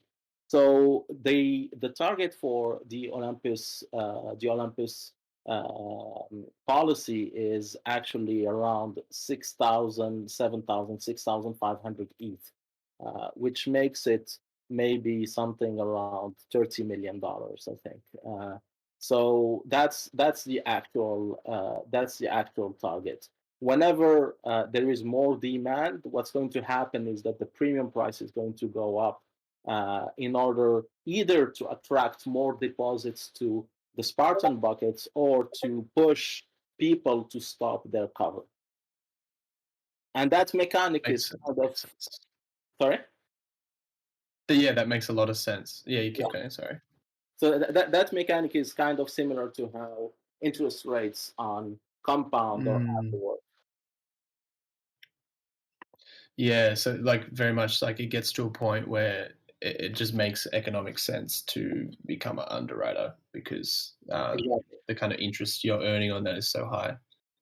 So the target for the Olympus policy is actually around 6,000, 7,000, 6,500 ETH, which makes it maybe something around $30 million, I think. So that's the actual target. Whenever there is more demand, what's going to happen is that the premium price is going to go up in order either to attract more deposits to the Spartan buckets or to push people to stop their cover. And that mechanic is kind of... Sorry? Yeah, that makes a lot of sense. Yeah, you keep going, sorry. So that mechanic is kind of similar to how interest rates on compound or afterward. Yeah, so like very much like it gets to a point where it just makes economic sense to become an underwriter because the kind of interest you're earning on that is so high.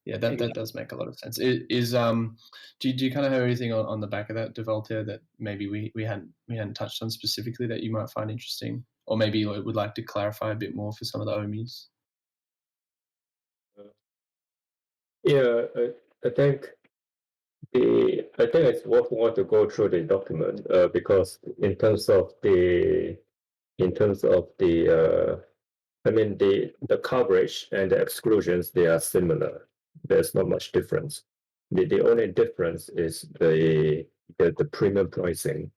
Yeah, that does make a lot of sense. Do you kind of have anything on the back of that, Devoltaire, that maybe we hadn't touched on specifically that you might find interesting, or maybe you would like to clarify a bit more for some of the Ohmies? I think it's worthwhile to go through the document because in terms of the coverage and the exclusions, they are similar. There's not much difference. The only difference is the premium pricing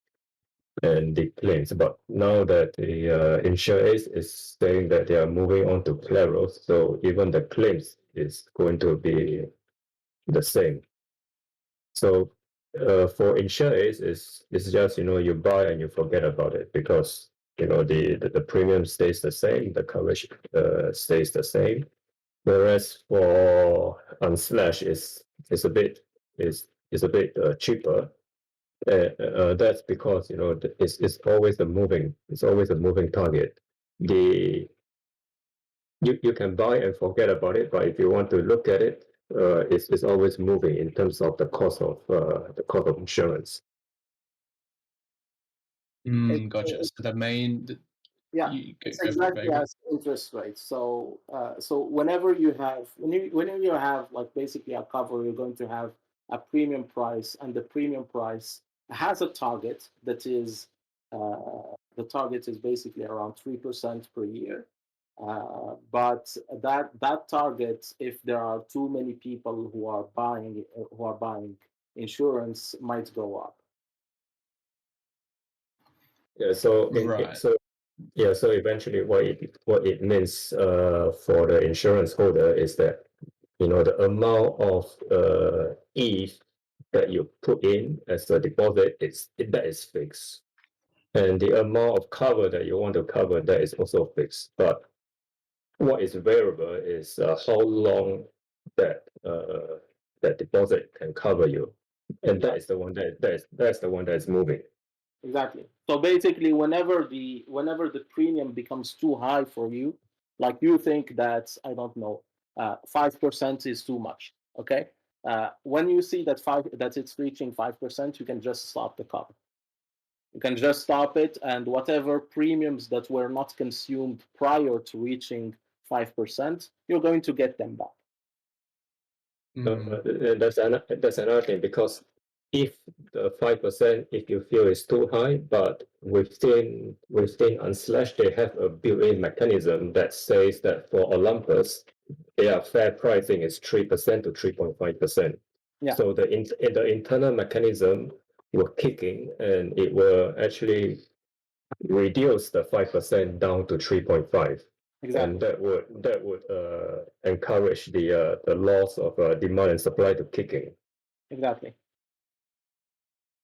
and the claims. But now that the InsurAce is saying that they are moving on to Claros, so even the claims is going to be the same. So for InsurAce, it's just you buy and you forget about it because the premium stays the same, the coverage stays the same. Whereas for Unslashed is a bit cheaper. That's because it's always a moving target. You can buy and forget about it, but if you want to look at it, it's always moving in terms of the cost of insurance. Gotcha. So the main it's exactly as interest rates. So whenever you have like basically a cover, you're going to have a premium price, and the premium price has a target that is the target is basically around 3% per year. But that target, if there are too many people who are buying insurance, might go up. Yeah. So eventually, what it means for the insurance holder is that the amount of ETH that you put in as a deposit that is fixed, and the amount of cover that you want to cover that is also fixed. But what is variable is how long that deposit can cover you, and that is the one that's the one that is moving. Exactly. So basically, whenever the premium becomes too high for you, like you think that 5% is too much. Okay. When you see that it's reaching 5%, you can just stop the cover. You can just stop it, and whatever premiums that were not consumed prior to reaching 5%, you're going to get them back. That's another thing, because if the 5%, if you feel is too high, but within Unslashed, they have a built-in mechanism that says that for Olympus, their fair pricing is 3% to 3.5%. Yeah. So the internal mechanism will kick in, and it will actually reduce the 5% down to 3.5%. Exactly. And that would encourage the loss of demand and supply to kick in. Exactly.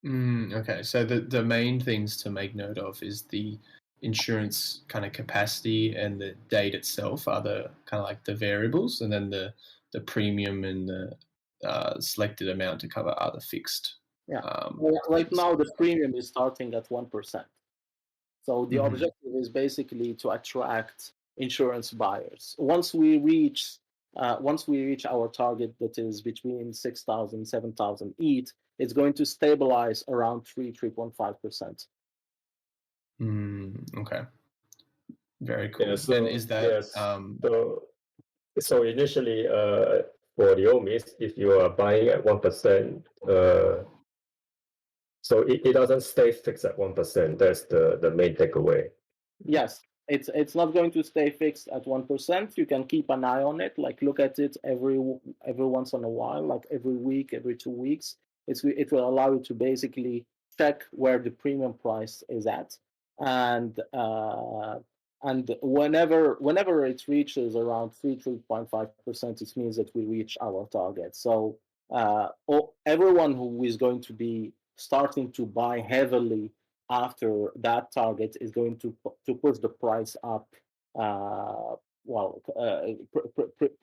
Okay, so the main things to make note of is the insurance kind of capacity and the date itself are the kind of like the variables, and then the premium and the selected amount to cover are the fixed. Yeah. Right now, the premium is starting at 1%. So the objective is basically to attract insurance buyers. Once we reach our target, that is between 6,000 7,000 ETH, it's going to stabilize around 3.5%. Okay. Very cool. Yeah, so, and is that yes. So initially, for the Ohmies, if you are buying at 1%, so it doesn't stay fixed at 1%. That's the main takeaway. Yes, it's not going to stay fixed at 1%. You can keep an eye on it, like look at it every once in a while, like every week, every 2 weeks. It will allow you to basically check where the premium price is at, and whenever it reaches around 3.5%, it means that we reach our target. So everyone who is going to be starting to buy heavily after that target is going to push the price up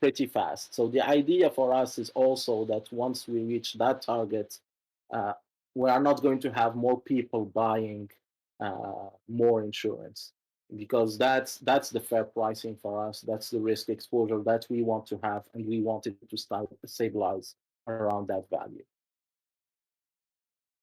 pretty fast. So the idea for us is also that once we reach that target, we are not going to have more people buying more insurance, because that's the fair pricing for us. That's the risk exposure that we want to have, and we want it to stabilize around that value.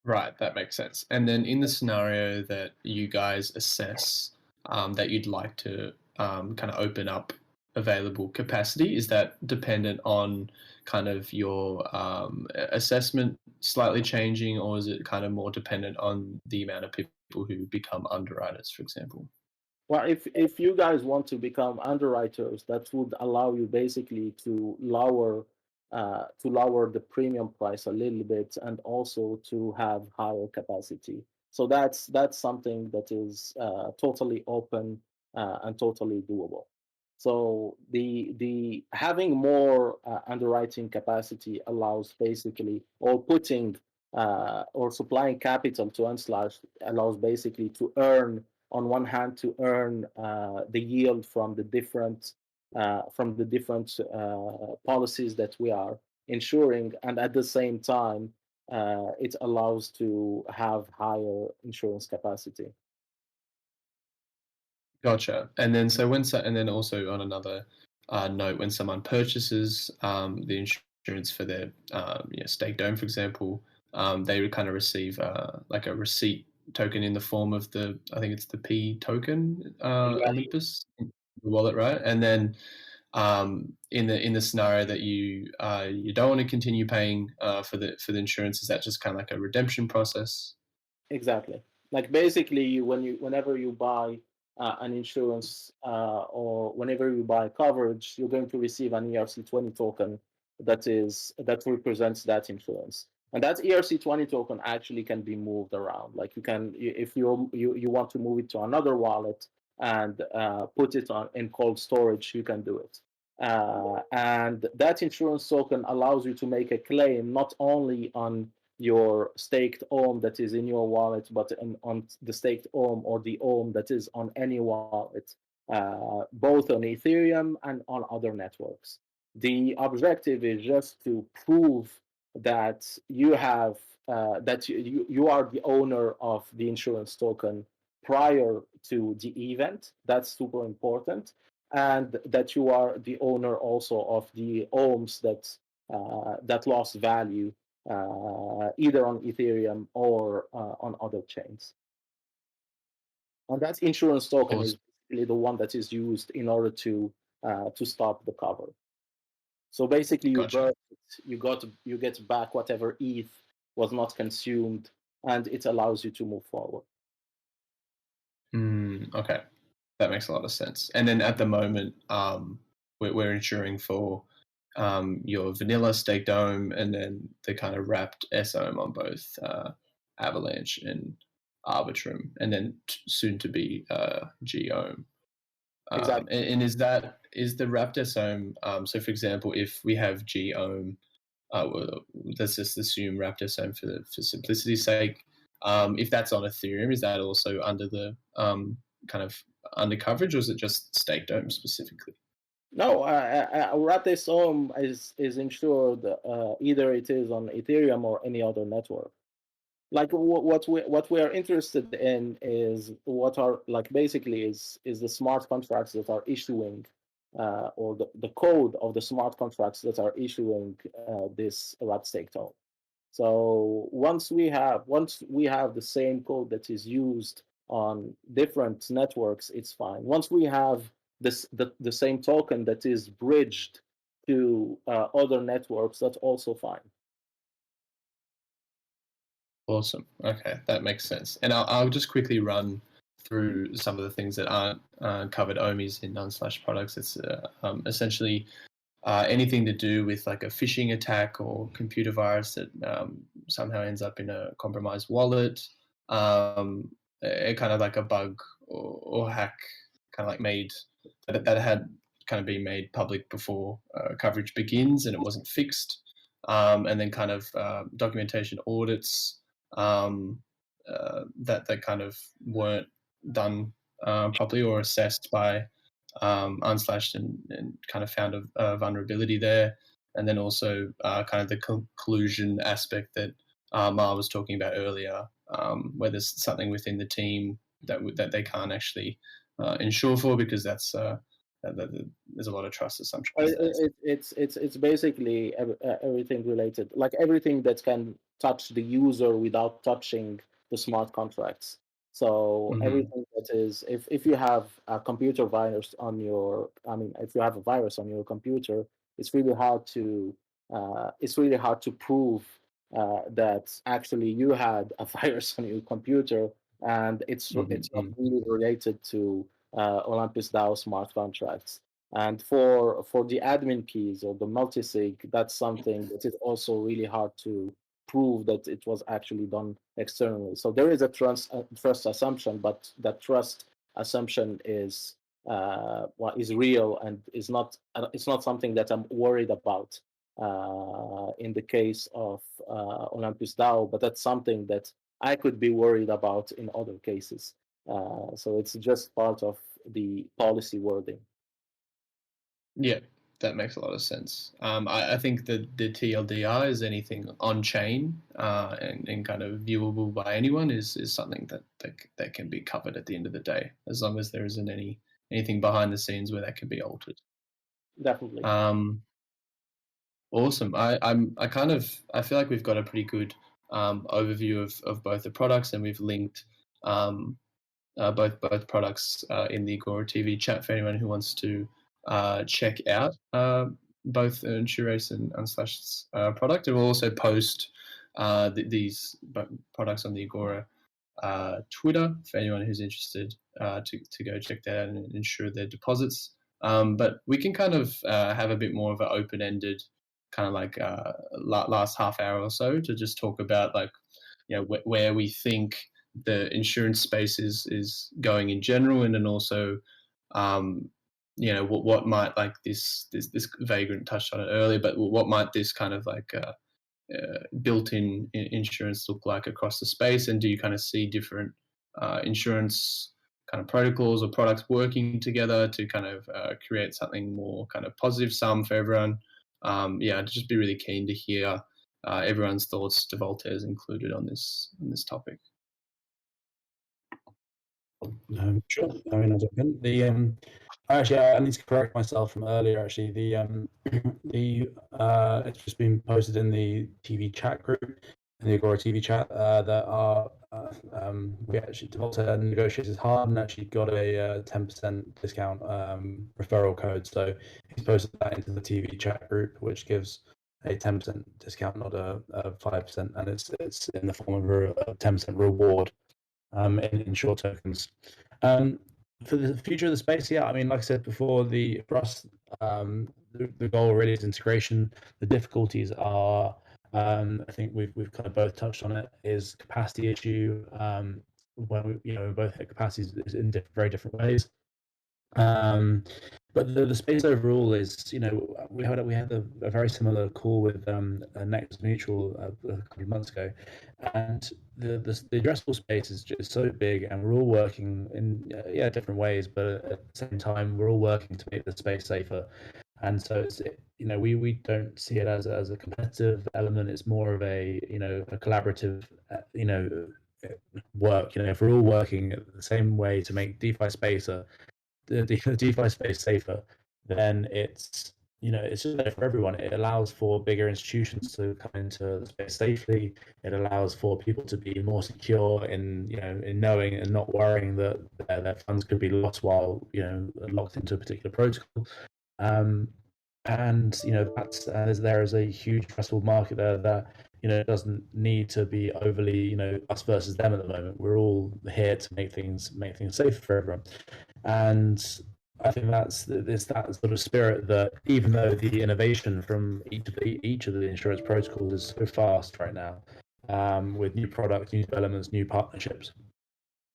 Right, that makes sense. And then in the scenario that you guys assess that you'd like to kind of open up available capacity, is that dependent on kind of your assessment slightly changing, or is it kind of more dependent on the amount of people who become underwriters, for example? Well, if you guys want to become underwriters, that would allow you basically to lower the premium price a little bit, and also to have higher capacity. So that's something that is totally open and totally doable. So the having more underwriting capacity allows basically, or putting or supplying capital to Unslashed allows basically to earn, on one hand, to earn the yield from the different policies that we are insuring, and at the same time, it allows to have higher insurance capacity. Gotcha. And then and then also on another note, when someone purchases the insurance for their staked ohm, for example, they would kind of receive like a receipt token in the form of I think it's the P token, Olympus wallet, right? And then in the scenario that you don't want to continue paying for the insurance, is that just kind of like a redemption process? Exactly. Like basically, whenever you buy an insurance or whenever you buy coverage, you're going to receive an ERC-20 token that represents that insurance. And that ERC-20 token actually can be moved around. Like you can, if you want to move it to another wallet and put it in cold storage, you can do it. And that insurance token allows you to make a claim not only on your staked ohm that is in your wallet, but on the staked ohm or the ohm that is on any wallet, both on Ethereum and on other networks. The objective is just to prove that you have that you are the owner of the insurance token prior to the event. That's super important, and that you are the owner also of the ohms that lost value either on Ethereum or on other chains. And that insurance token is basically the one that is used in order to stop the cover. So basically, you get back whatever ETH was not consumed, and it allows you to move forward. Okay, that makes a lot of sense. And then at the moment, we're insuring for your vanilla staked ohm, and then the kind of wrapped SOM on both Avalanche and Arbitrum, and then soon to be gOHM. Exactly. And is the wrapped SOM? So, for example, if we have gOHM, let's just assume wrapped SOM for simplicity's sake. If that's on Ethereum, is that also under the kind of under coverage, or is it just staked OHM specifically? No, what this OHM is insured, either it is on Ethereum or any other network. Like what we are interested in is what are basically is the smart contracts that are issuing, or the code of the smart contracts that are issuing this rat stake token. So once we have the same code that is used on different networks, it's fine. Once we have the same token that is bridged to other networks, that's also fine. Awesome. Okay, that makes sense. And I'll just quickly run through some of the things that aren't covered Ohmies in Unslashed products. It's essentially anything to do with like a phishing attack or computer virus that somehow ends up in a compromised wallet, kind of like a bug or hack, kind of like made that had kind of been made public before coverage begins and it wasn't fixed, and then kind of documentation audits that kind of weren't done properly or assessed by Unslashed and kind of found a vulnerability there. And then also kind of the conclusion aspect that Marh was talking about earlier, where there's something within the team that they can't actually insure for because that's there's a lot of trust assumptions. It's basically everything related, like everything that can touch the user without touching the smart contracts. So everything that is, if you have a computer virus on your, if you have a virus on your computer, it's really hard to prove that actually you had a virus on your computer, and it's not really related to OlympusDAO smart contracts. And for the admin keys or the multisig, that's something that is also really hard to prove that it was actually done externally. So there is a trust assumption, but that trust assumption is real and is not. It's not something that I'm worried about in the case of OlympusDAO, but that's something that I could be worried about in other cases. So it's just part of the policy wording. Yeah, that makes a lot of sense. I think that the TLDR is anything on chain and kind of viewable by anyone is something that can be covered at the end of the day, as long as there isn't anything behind the scenes where that can be altered. Definitely. Awesome. I feel like we've got a pretty good overview of both the products, and we've linked both products in the Agora TV chat for anyone who wants to check out both InsurAce and Unslashed's product. And we'll also post these products on the Agora Twitter for anyone who's interested to go check that out and insure their deposits. But we can kind of have a bit more of an open-ended kind of like last half hour or so to just talk about like, you know, where we think the insurance space is going in general, and then also you know, what might like this Vagrant touched on it earlier, but what might this kind of like built-in insurance look like across the space, and do you kind of see different insurance kind of protocols or products working together to kind of create something more kind of positive sum for everyone? Yeah, I'd just be really keen to hear everyone's thoughts, Devoltaire's included on this topic. Sure. I mean, actually, I need to correct myself from earlier. Actually, it's just been posted in the TV chat group, in the Agora TV chat, that we actually Devoltaire negotiated hard and actually got a 10% discount referral code. So he's posted that into the TV chat group, which gives a 10% discount, not a 5%, and it's in the form of a 10% reward in short tokens. For the future of the space, yeah, I mean, like I said before, for us, the goal really is integration. The difficulties are, I think we've kind of both touched on it, is capacity issue, where we both hit capacities in very different ways. But the space overall is, we had a very similar call with Nexus Mutual a couple of months ago, and the addressable space is just so big, and we're all working in different ways, but at the same time we're all working to make the space safer. And so it's, we don't see it as a competitive element. It's more of a a collaborative work. If we're all working the same way to make DeFi space the DeFi space safer, then it's it's just there for everyone. It allows for bigger institutions to come into the space safely. It allows for people to be more secure in in knowing and not worrying that their funds could be lost while locked into a particular protocol. And that's there is a huge addressable market there that doesn't need to be overly us versus them at the moment. We're all here to make things safer for everyone. And I think that's that sort of spirit that, even though the innovation from each of the insurance protocols is so fast right now, with new products, new developments, new partnerships,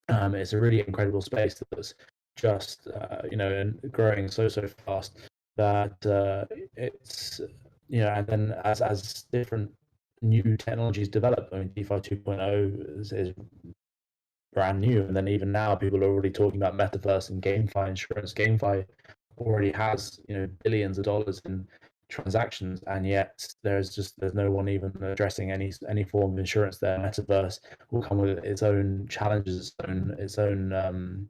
it's a really incredible space that's just and growing so fast that it's and then as different new technologies develop. I mean, DeFi 2.0 is brand new, and then even now people are already talking about metaverse and GameFi insurance. GameFi already has billions of dollars in transactions, and yet there's no one even addressing any form of insurance there. Metaverse will come with its own challenges, its own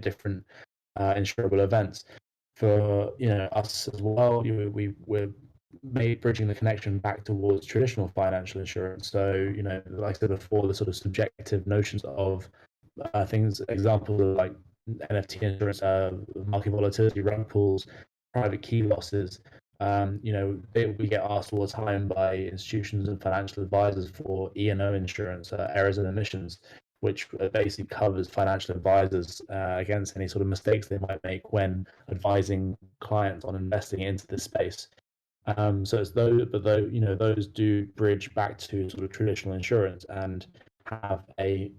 different insurable events for us as well. We're bridging the connection back towards traditional financial insurance. So like I said before, the sort of subjective notions of things, examples of like NFT insurance, market volatility, rug pools, private key losses. We get asked all the time by institutions and financial advisors for E&O insurance, errors and omissions, which basically covers financial advisors against any sort of mistakes they might make when advising clients on investing into this space. So it's those do bridge back to sort of traditional insurance and have a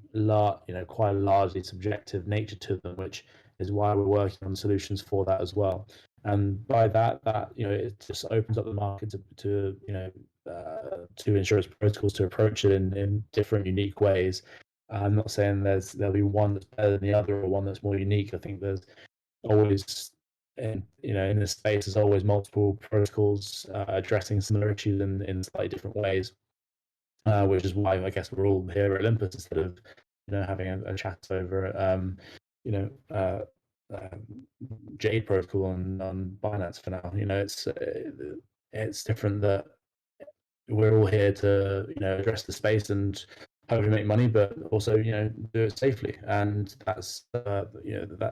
quite a largely subjective nature to them, which is why we're working on solutions for that as well. And by that it just opens up the market to insurance protocols to approach it in different unique ways. I'm not saying there'll be one that's better than the other or one that's more unique. I think there's always in this space there's always multiple protocols addressing similar issues in slightly different ways, which is why I guess we're all here at Olympus instead of having a chat over Jade protocol on Binance for now. It's different that we're all here to address the space and hopefully make money, but also do it safely. And that's that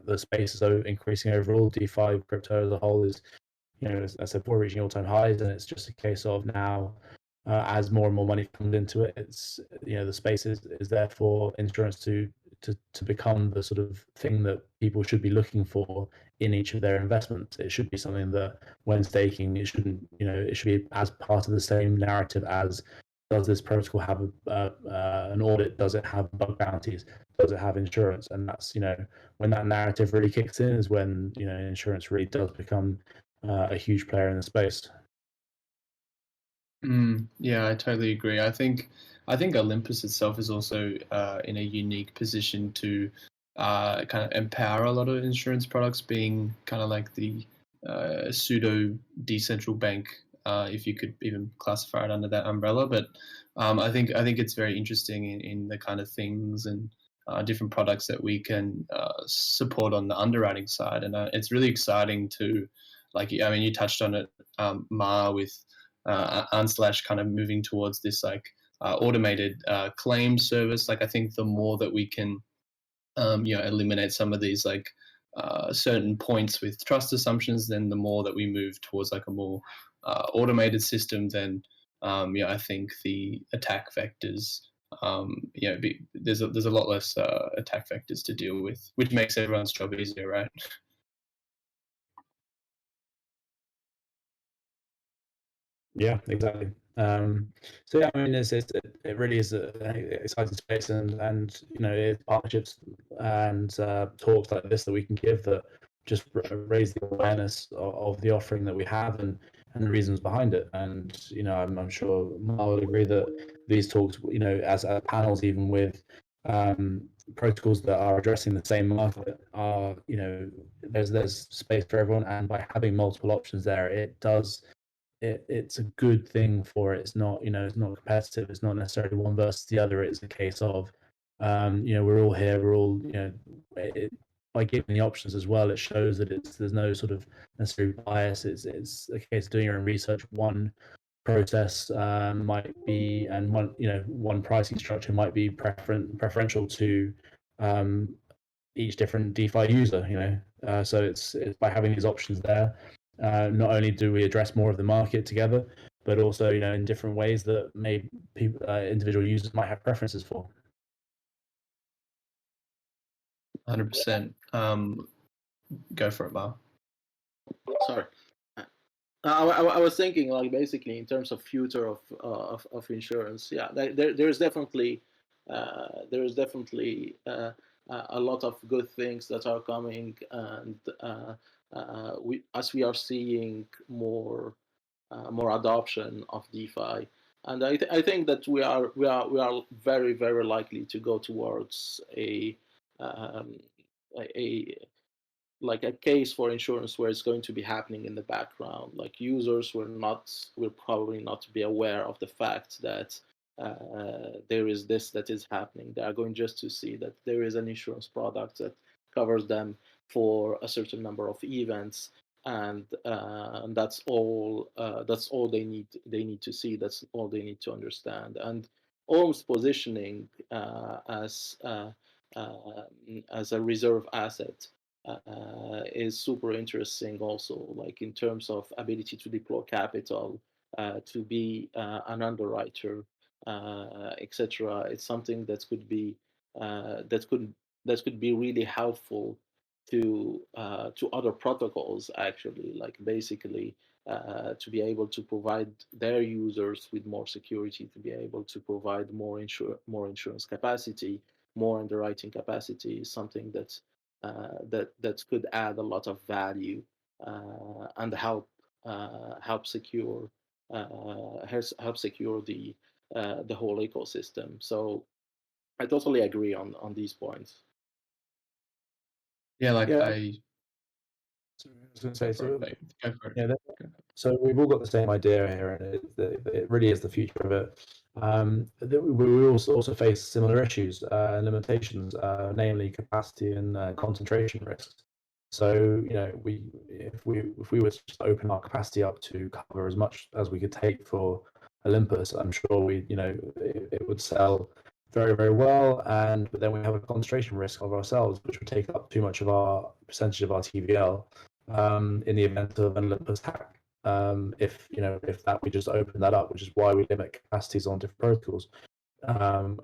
the space is increasing overall. DeFi crypto as a whole is as I said before, reaching all-time highs, and it's just a case of now as more and more money comes into it, it's the space is there for insurance to become the sort of thing that people should be looking for in each of their investments. It should be something that when staking, it shouldn't it should be as part of the same narrative as, does this protocol have an audit? Does it have bug bounties? Does it have insurance? And that's when that narrative really kicks in is when insurance really does become a huge player in the space. Yeah, I totally agree. I think Olympus itself is also in a unique position to kind of empower a lot of insurance products, being kind of like the pseudo decentral bank, if you could even classify it under that umbrella. But I think it's very interesting in the kind of things and different products that we can support on the underwriting side, and it's really exciting to, you touched on it, Marh, with Unslashed kind of moving towards this automated claim service. I think the more that we can eliminate some of these certain points with trust assumptions, then the more that we move towards a more automated system, then I think the attack vectors, there's a lot less attack vectors to deal with, which makes everyone's job easier, right? Yeah, exactly. So yeah, I mean, it really is an exciting space, and it's partnerships and talks like this that we can give that just raise the awareness of the offering that we have and the reasons behind it. And I'm sure Marh will agree that these talks, as panels, even with protocols that are addressing the same market, are there's space for everyone, and by having multiple options there, it's a good thing for it. It's not it's not competitive. It's not necessarily one versus the other. It's a case of we're all here. We're all by giving the options as well, it shows that there's no sort of necessary bias. It's a case of doing your own research. One process might be, and one pricing structure might be preferential to each different DeFi user. So it's by having these options there. Not only do we address more of the market together, but also in different ways that maybe individual users might have preferences for. 100%. Go for it, Marh. Sorry. I was thinking, like, basically in terms of future of insurance. Yeah, there is definitely a lot of good things that are coming, and we are seeing more adoption of DeFi, and I think that we are very, very likely to go towards a case for insurance where it's going to be happening in the background. Like, users will probably not be aware of the fact that there is this that is happening. They are going just to see that there is an insurance product that covers them for a certain number of events, and that's all they need to see. That's all they need to understand. And Ohm's positioning as a reserve asset is super interesting also, like in terms of ability to deploy capital, to be an underwriter, etc. It's something that could be really helpful to other protocols, actually, like basically to be able to provide their users with more security, to be able to provide more insurance capacity, more underwriting capacity, is something that could add a lot of value and help secure the whole ecosystem. So I totally agree on these points. Yeah, I was going to say, go for it. Yeah, so we've all got the same idea here, and it really is the future of it. We also face similar issues and limitations, namely capacity and concentration risks. So if we were to just open our capacity up to cover as much as we could take for Olympus, I'm sure it would sell very, very well, but then we have a concentration risk of ourselves, which would take up too much of our percentage of our TVL in the event of an Olympus hack. If that we just open that up, which is why we limit capacities on different protocols,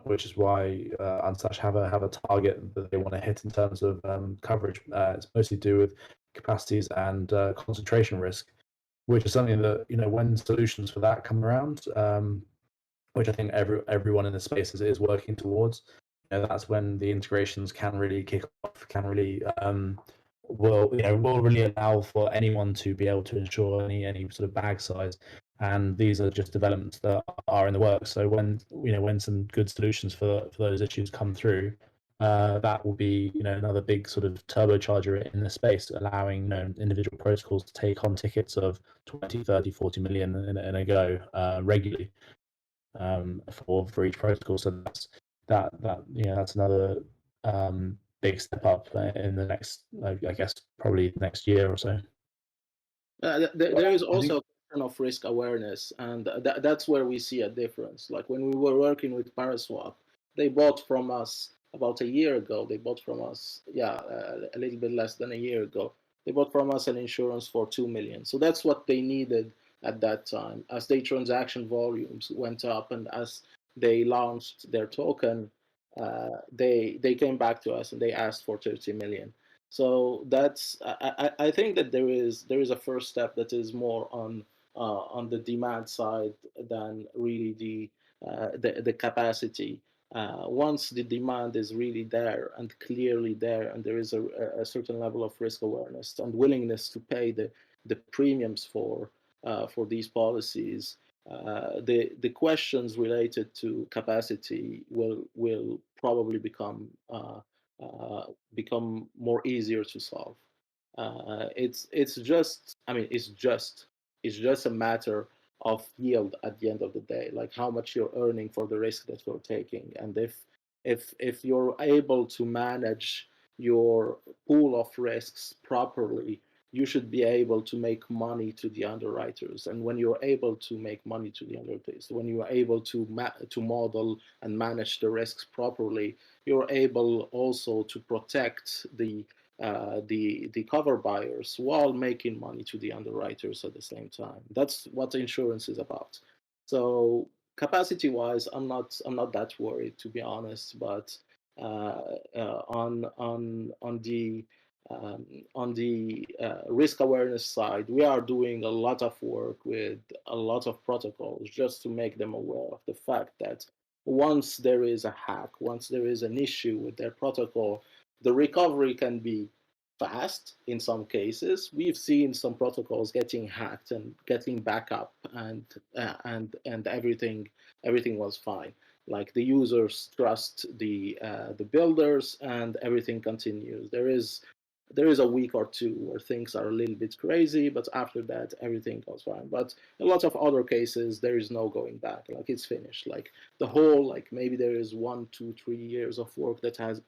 which is why Unslashed have a target that they want to hit in terms of coverage. It's mostly to do with capacities and concentration risk, which is something that when solutions for that come around, which I think everyone in the space is working towards, that's when the integrations can really kick off, can really will really allow for anyone to be able to insure any sort of bag size. And these are just developments that are in the works. So when some good solutions for those issues come through, that will be another big sort of turbocharger in the space, allowing individual protocols to take on tickets of 20, 30, 40 million in a go regularly for each protocol. So that's another big step up in the next, I guess, probably next year or so. There is also a question of risk awareness, and that's where we see a difference. Like when we were working with Paraswap, they bought from us about a year ago. They bought from us, a little bit less than a year ago. They bought from us an insurance for 2 million. So that's what they needed at that time. As their transaction volumes went up and as they launched their token, they came back to us and they asked for 30 million. So that's I think that there is a first step that is more on the demand side than really the capacity. once the demand is really there and clearly there, and there is a certain level of risk awareness and willingness to pay the premiums for these policies, the questions related to capacity will probably become more easier to solve. It's just, I mean, it's just a matter of yield at the end of the day, like how much you're earning for the risk that you're taking. And if you're able to manage your pool of risks properly, you should be able to make money to the underwriters. And when you're able to make money to the underwriters, when you are able to model and manage the risks properly, you're able also to protect the cover buyers while making money to the underwriters at the same time. That's what insurance is about. So capacity-wise, I'm not that worried, to be honest. But on the risk awareness side, we are doing a lot of work with a lot of protocols just to make them aware of the fact that once there is a hack, once there is an issue with their protocol, the recovery can be fast in some cases. We've seen some protocols getting hacked and getting back up, and everything was fine. Like the users trust the builders, and everything continues. There is a week or two where things are a little bit crazy, but after that, everything goes fine. But a lot of other cases, there is no going back. Like it's finished. Like the whole, like maybe there is 1, 2, 3 years of work that has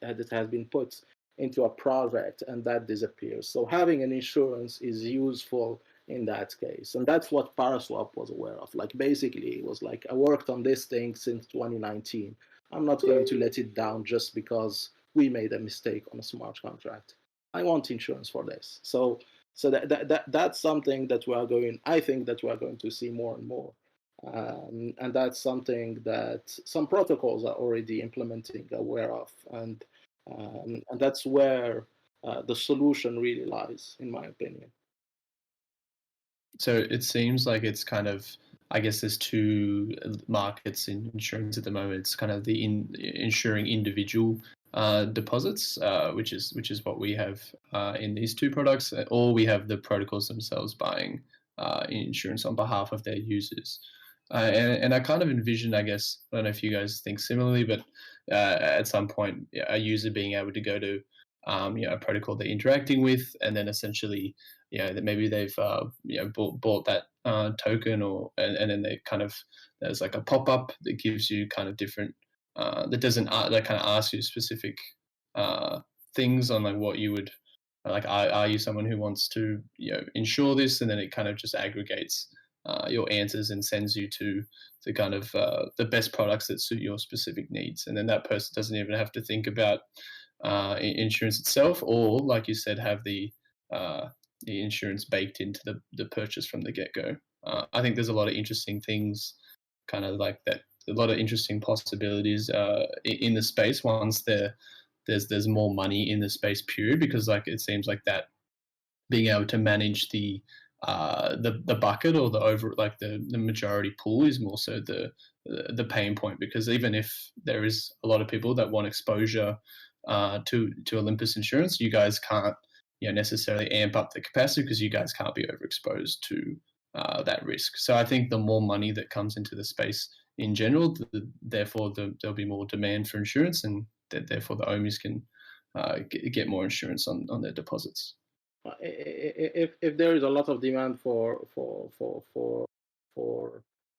been put into a project, and that disappears. So having an insurance is useful in that case. And that's what Paraswap was aware of. Like basically, it was like, I worked on this thing since 2019. I'm not going to let it down just because we made a mistake on a smart contract. I want insurance for this. So that's something that I think that we are going to see more and more. And that's something that some protocols are already implementing, aware of. And that's where the solution really lies, in my opinion. So it seems like it's kind of, I guess there's two markets in insurance at the moment. It's kind of the insuring individual deposits, which is what we have in these two products, or we have the protocols themselves buying insurance on behalf of their users. And I kind of envision, I guess, I don't know if you guys think similarly, but at some point, a user being able to go to a protocol they're interacting with, and then essentially, that maybe they've bought that token, and then they kind of, there's like a pop up that gives you kind of different that kind of asks you specific things on like what you would like. Are you someone who wants to insure this, and then it kind of just aggregates your answers and sends you to the kind of the best products that suit your specific needs, and then that person doesn't even have to think about insurance itself, or like you said, have the insurance baked into the purchase from the get-go. I think there's a lot of interesting things kind of like that, a lot of interesting possibilities in the space once there's more money in the space period, because like it seems like that being able to manage the bucket or the over, like the majority pool is more so the pain point, because even if there is a lot of people that want exposure to Olympus insurance, you guys can't necessarily amp up the capacity because you guys can't be overexposed to that risk. So I think the more money that comes into the space in general, therefore there'll be more demand for insurance, and therefore the Ohmies can get more insurance on their deposits. If there is a lot of demand for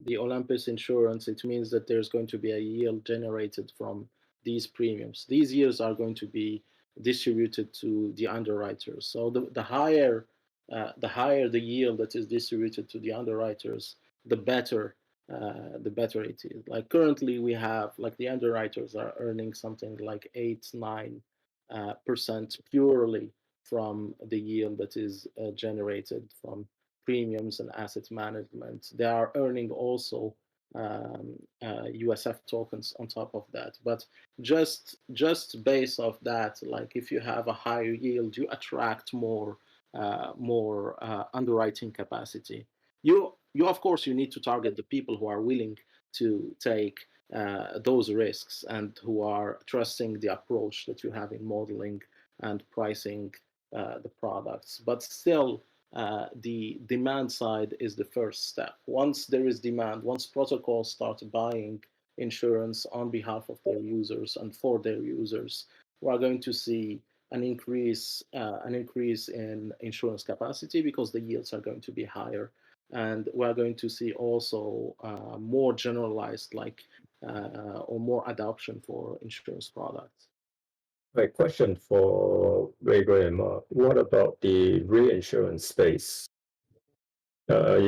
the Olympus insurance, it means that there's going to be a yield generated from these premiums. These yields are going to be distributed to the underwriters. So the higher the yield that is distributed to the underwriters, the better it is. Like currently we have, like the underwriters are earning something like 8-9% purely from the yield that is generated from premiums and asset management. They are earning also USF tokens on top of that. But just based off that, like if you have a higher yield, you attract more underwriting capacity. You of course you need to target the people who are willing to take those risks and who are trusting the approach that you have in modeling and pricing the products. But still, the demand side is the first step. Once there is demand, once protocols start buying insurance on behalf of their users and for their users, we are going to see an increase in insurance capacity because the yields are going to be higher, and we are going to see also more generalized or more adoption for insurance products. My question for Vagrant and Marh: what about the reinsurance space? I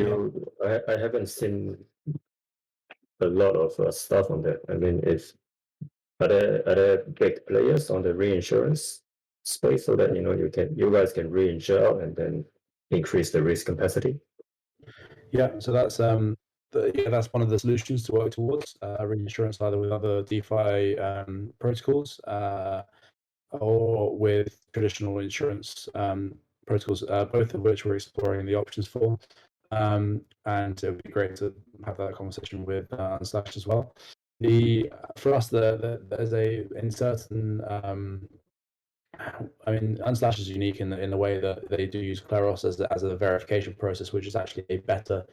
haven't seen a lot of stuff on that. I mean, are there big players on the reinsurance space so that you guys can reinsure out and then increase the risk capacity? Yeah, so that's that's one of the solutions to work towards reinsurance, either with other DeFi protocols or with traditional insurance protocols, both of which we're exploring the options for. And it would be great to have that conversation with Unslashed as well. For us, there's in certain. I mean, Unslashed is unique in the way that they do use Claros as a verification process, which is actually a better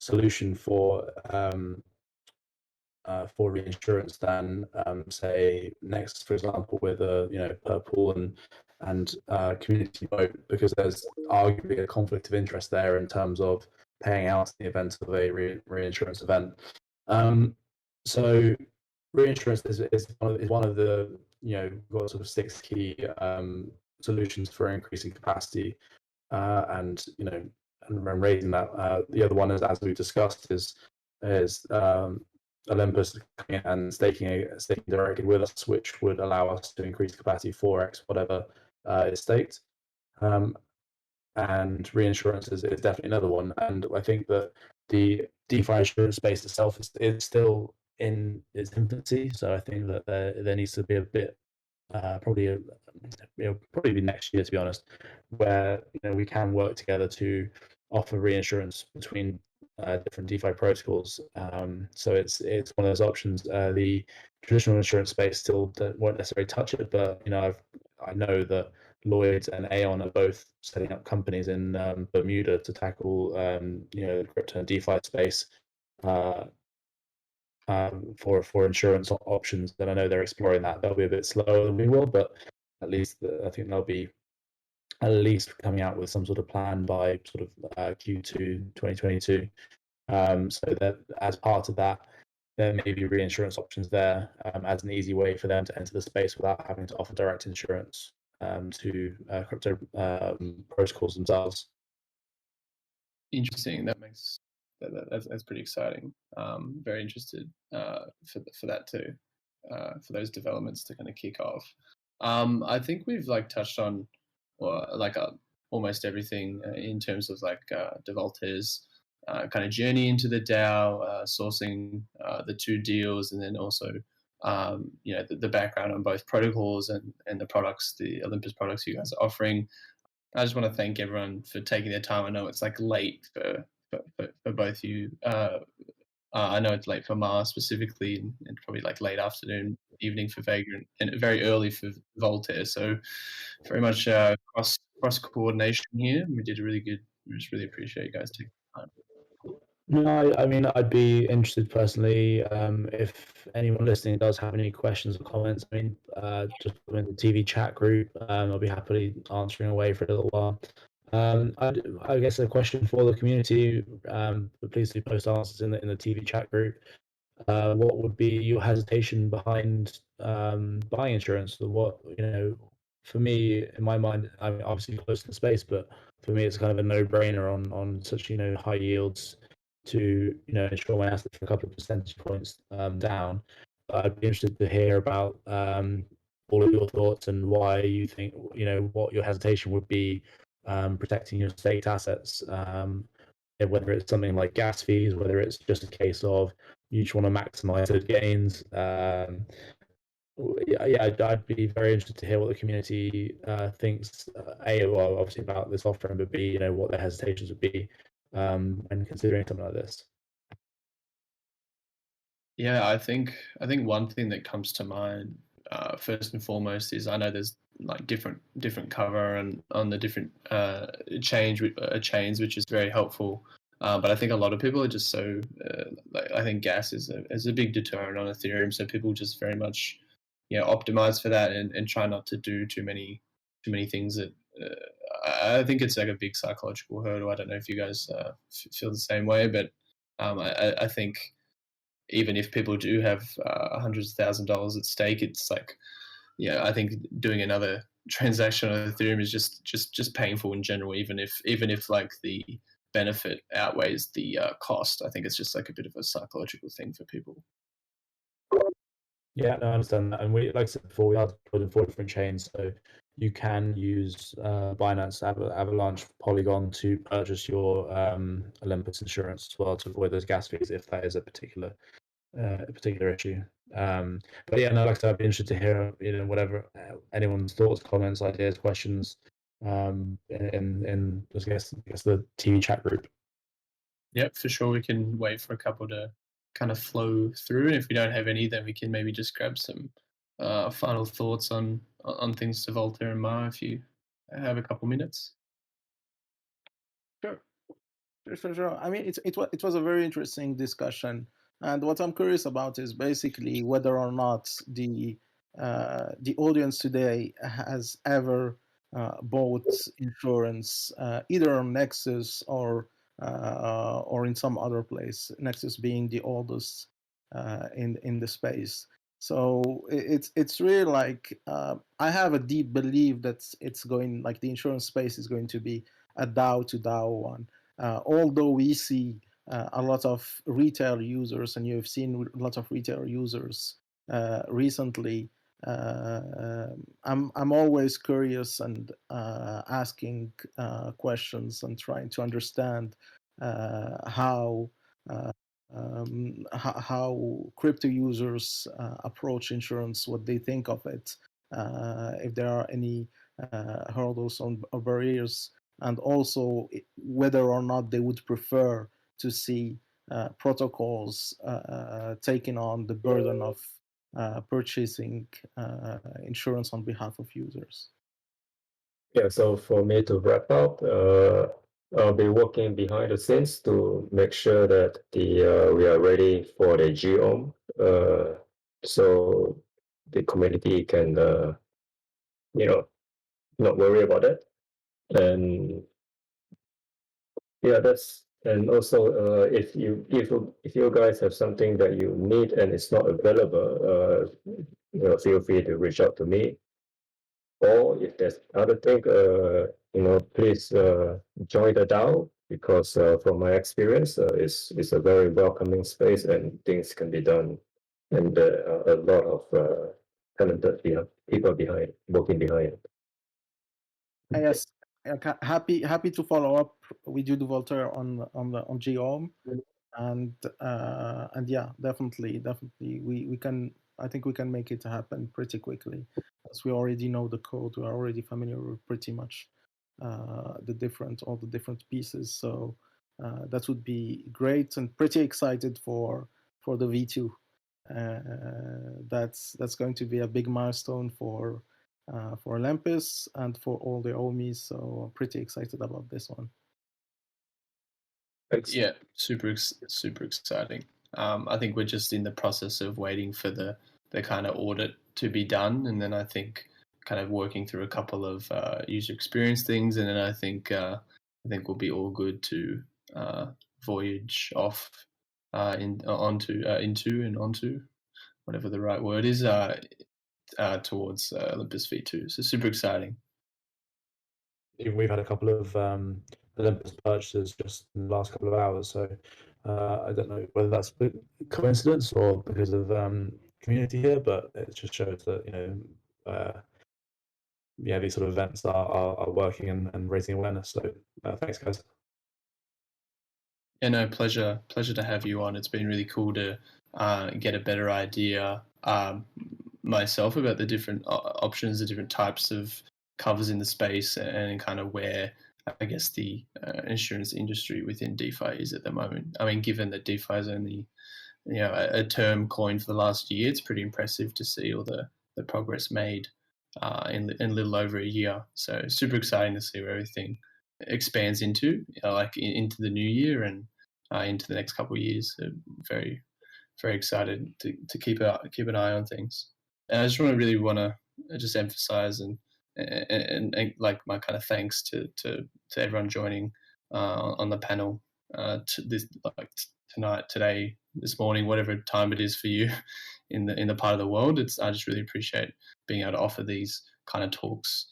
solution for reinsurance than say Next, for example, with Purple and Community Boat, because there's arguably a conflict of interest there in terms of paying out in the event of a reinsurance event. So reinsurance is one of the got sort of 6 key solutions for increasing capacity and raising that. The other one is, as we've discussed, is Olympus and staking directly with us, which would allow us to increase capacity 4x whatever is staked. And reinsurance is definitely another one. And I think that the DeFi insurance space itself is still in its infancy. So I think that there needs to be a bit, probably be next year, to be honest, where we can work together to offer reinsurance between different DeFi protocols. So it's one of those options. The traditional insurance space still won't necessarily touch it, but I know that Lloyds and Aon are both setting up companies in Bermuda to tackle the crypto and DeFi space for insurance options. That I know they're exploring that. They'll be a bit slower than we will, but at least I think they'll be at least coming out with some sort of plan by sort of Q2 2022. So that as part of that, there may be reinsurance options there as an easy way for them to enter the space without having to offer direct insurance to crypto protocols themselves. Interesting. That's pretty exciting. Very interested for that too, for those developments to kind of kick off. I think we've touched on almost everything in terms of Devoltaire's kind of journey into the DAO, sourcing the 2 deals, and then also the background on both protocols and the products, the Olympus products you guys are offering. I just want to thank everyone for taking their time. I know it's late for both you. I know it's late for Marh specifically, and probably late afternoon, evening for Vagrant, and very early for Devoltaire. So very much cross coordination here. We did really good. We just really appreciate you guys taking the time. No, I mean, I'd be interested personally if anyone listening does have any questions or comments. I mean, just put them in the TV chat group. I'll be happily answering away for a little while. I guess a question for the community, but please do post answers in the TV chat group. What would be your hesitation behind buying insurance? What for me, in my mind, I'm obviously close to the space, but for me, it's kind of a no-brainer on such high yields to insure my assets for a couple of percentage points down. I'd be interested to hear about all of your thoughts and why you think what your hesitation would be protecting your staked assets, whether it's something like gas fees, whether it's just a case of you just want to maximize those gains. I'd be very interested to hear what the community thinks. Well, obviously about this offering, but B, what their hesitations would be when considering something like this. Yeah, I think one thing that comes to mind first and foremost is I know there's like different cover and on the different chains, which is very helpful. But I think a lot of people are just so like I think gas is a big deterrent on Ethereum, so people just very much optimize for that and try not to do too many things that. I think it's like a big psychological hurdle. I don't know if you guys feel the same way, but I think even if people do have hundreds of $1,000s at stake, it's like, I think doing another transaction on Ethereum is just painful in general. Even if like the benefit outweighs the cost, I think it's just like a bit of a psychological thing for people. Yeah, no, I understand that. And we, like I said before, we are deployed in 4 different chains, so you can use Binance, Avalanche, Polygon to purchase your Olympus insurance as well to avoid those gas fees if that is a particular issue. But yeah, no, like I said, I'd be interested to hear whatever anyone's thoughts, comments, ideas, questions in I guess the TV chat group. Yep, for sure. We can wait for a couple to kind of flow through, and if we don't have any, then we can maybe just grab some final thoughts on things to Devoltaire and Marh if you have a couple minutes. Sure. I mean, it was a very interesting discussion, and what I'm curious about is basically whether or not the audience today has ever bought insurance either on Nexus or in some other place. Nexus being the oldest in the space. So it's really like I have a deep belief that it's going, like, the insurance space is going to be a DAO to DAO one. Although we see a lot of retail users, and you've seen a lot of retail users recently, I'm always curious and asking questions and trying to understand how crypto users approach insurance, what they think of it, if there are any hurdles or barriers, and also whether or not they would prefer to see protocols taking on the burden of purchasing insurance on behalf of users. Yeah, so for me to wrap up, I'll be working behind the scenes to make sure that we are ready for the gOHM, so the community can not worry about it. And yeah, and also if you guys have something that you need and it's not available, feel free to reach out to me. Or if there's other thing, please join the DAO, because from my experience, it's a very welcoming space and things can be done, and a lot of talented people working behind it. Yes, happy to follow up with you, Devoltaire, on gOHM, and yeah, definitely we can. I think we can make it happen pretty quickly, as we already know the code. We're already familiar with pretty much all the different pieces. So that would be great, and pretty excited for the V2. That's going to be a big milestone for Olympus and for all the Ohmies. So I'm pretty excited about this one. Thanks. Yeah, super exciting. I think we're just in the process of waiting for the kind of audit to be done, and then I think kind of working through a couple of user experience things, and then I think we'll be all good to voyage off onto whatever the right word is towards Olympus V2. So super exciting. We've had a couple of Olympus purchases just in the last couple of hours, so I don't know whether that's a coincidence or because of community here, but it just shows that these sort of events are working and raising awareness. So thanks, guys. Yeah, no, pleasure to have you on. It's been really cool to get a better idea myself about the different options, the different types of covers in the space, and kind of where I guess the insurance industry within DeFi is at the moment. I mean, given that DeFi is only a term coined for the last year. It's pretty impressive to see all the progress made in a little over a year. So super exciting to see where everything expands into, into the new year and into the next couple of years. So very, very excited to keep an eye on things. And I just really want to just emphasize and like my kind of thanks to everyone joining on the panel tonight, today, this morning, whatever time it is for you in the part of the world. I just really appreciate being able to offer these kind of talks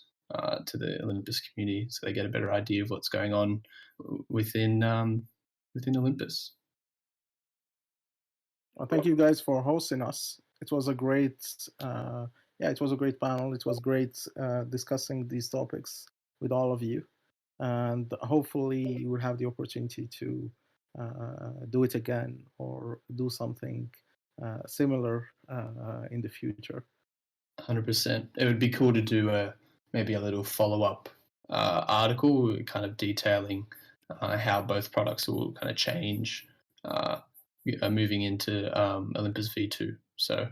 to the Olympus community, so they get a better idea of what's going on within Olympus. Well, thank you guys for hosting us. It was a great, it was a great panel. It was great discussing these topics with all of you, and hopefully you will have the opportunity to do it again or do something similar in the future. 100%. It would be cool to do maybe a little follow-up article kind of detailing how both products will kind of change moving into Olympus V2. So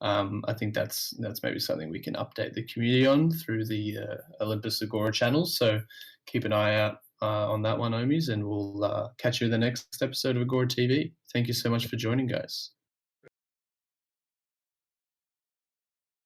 I think that's maybe something we can update the community on through the Olympus Agora channels. So keep an eye out on that one, Ohmies, and we'll catch you in the next episode of Agora TV. Thank you so much for joining, guys.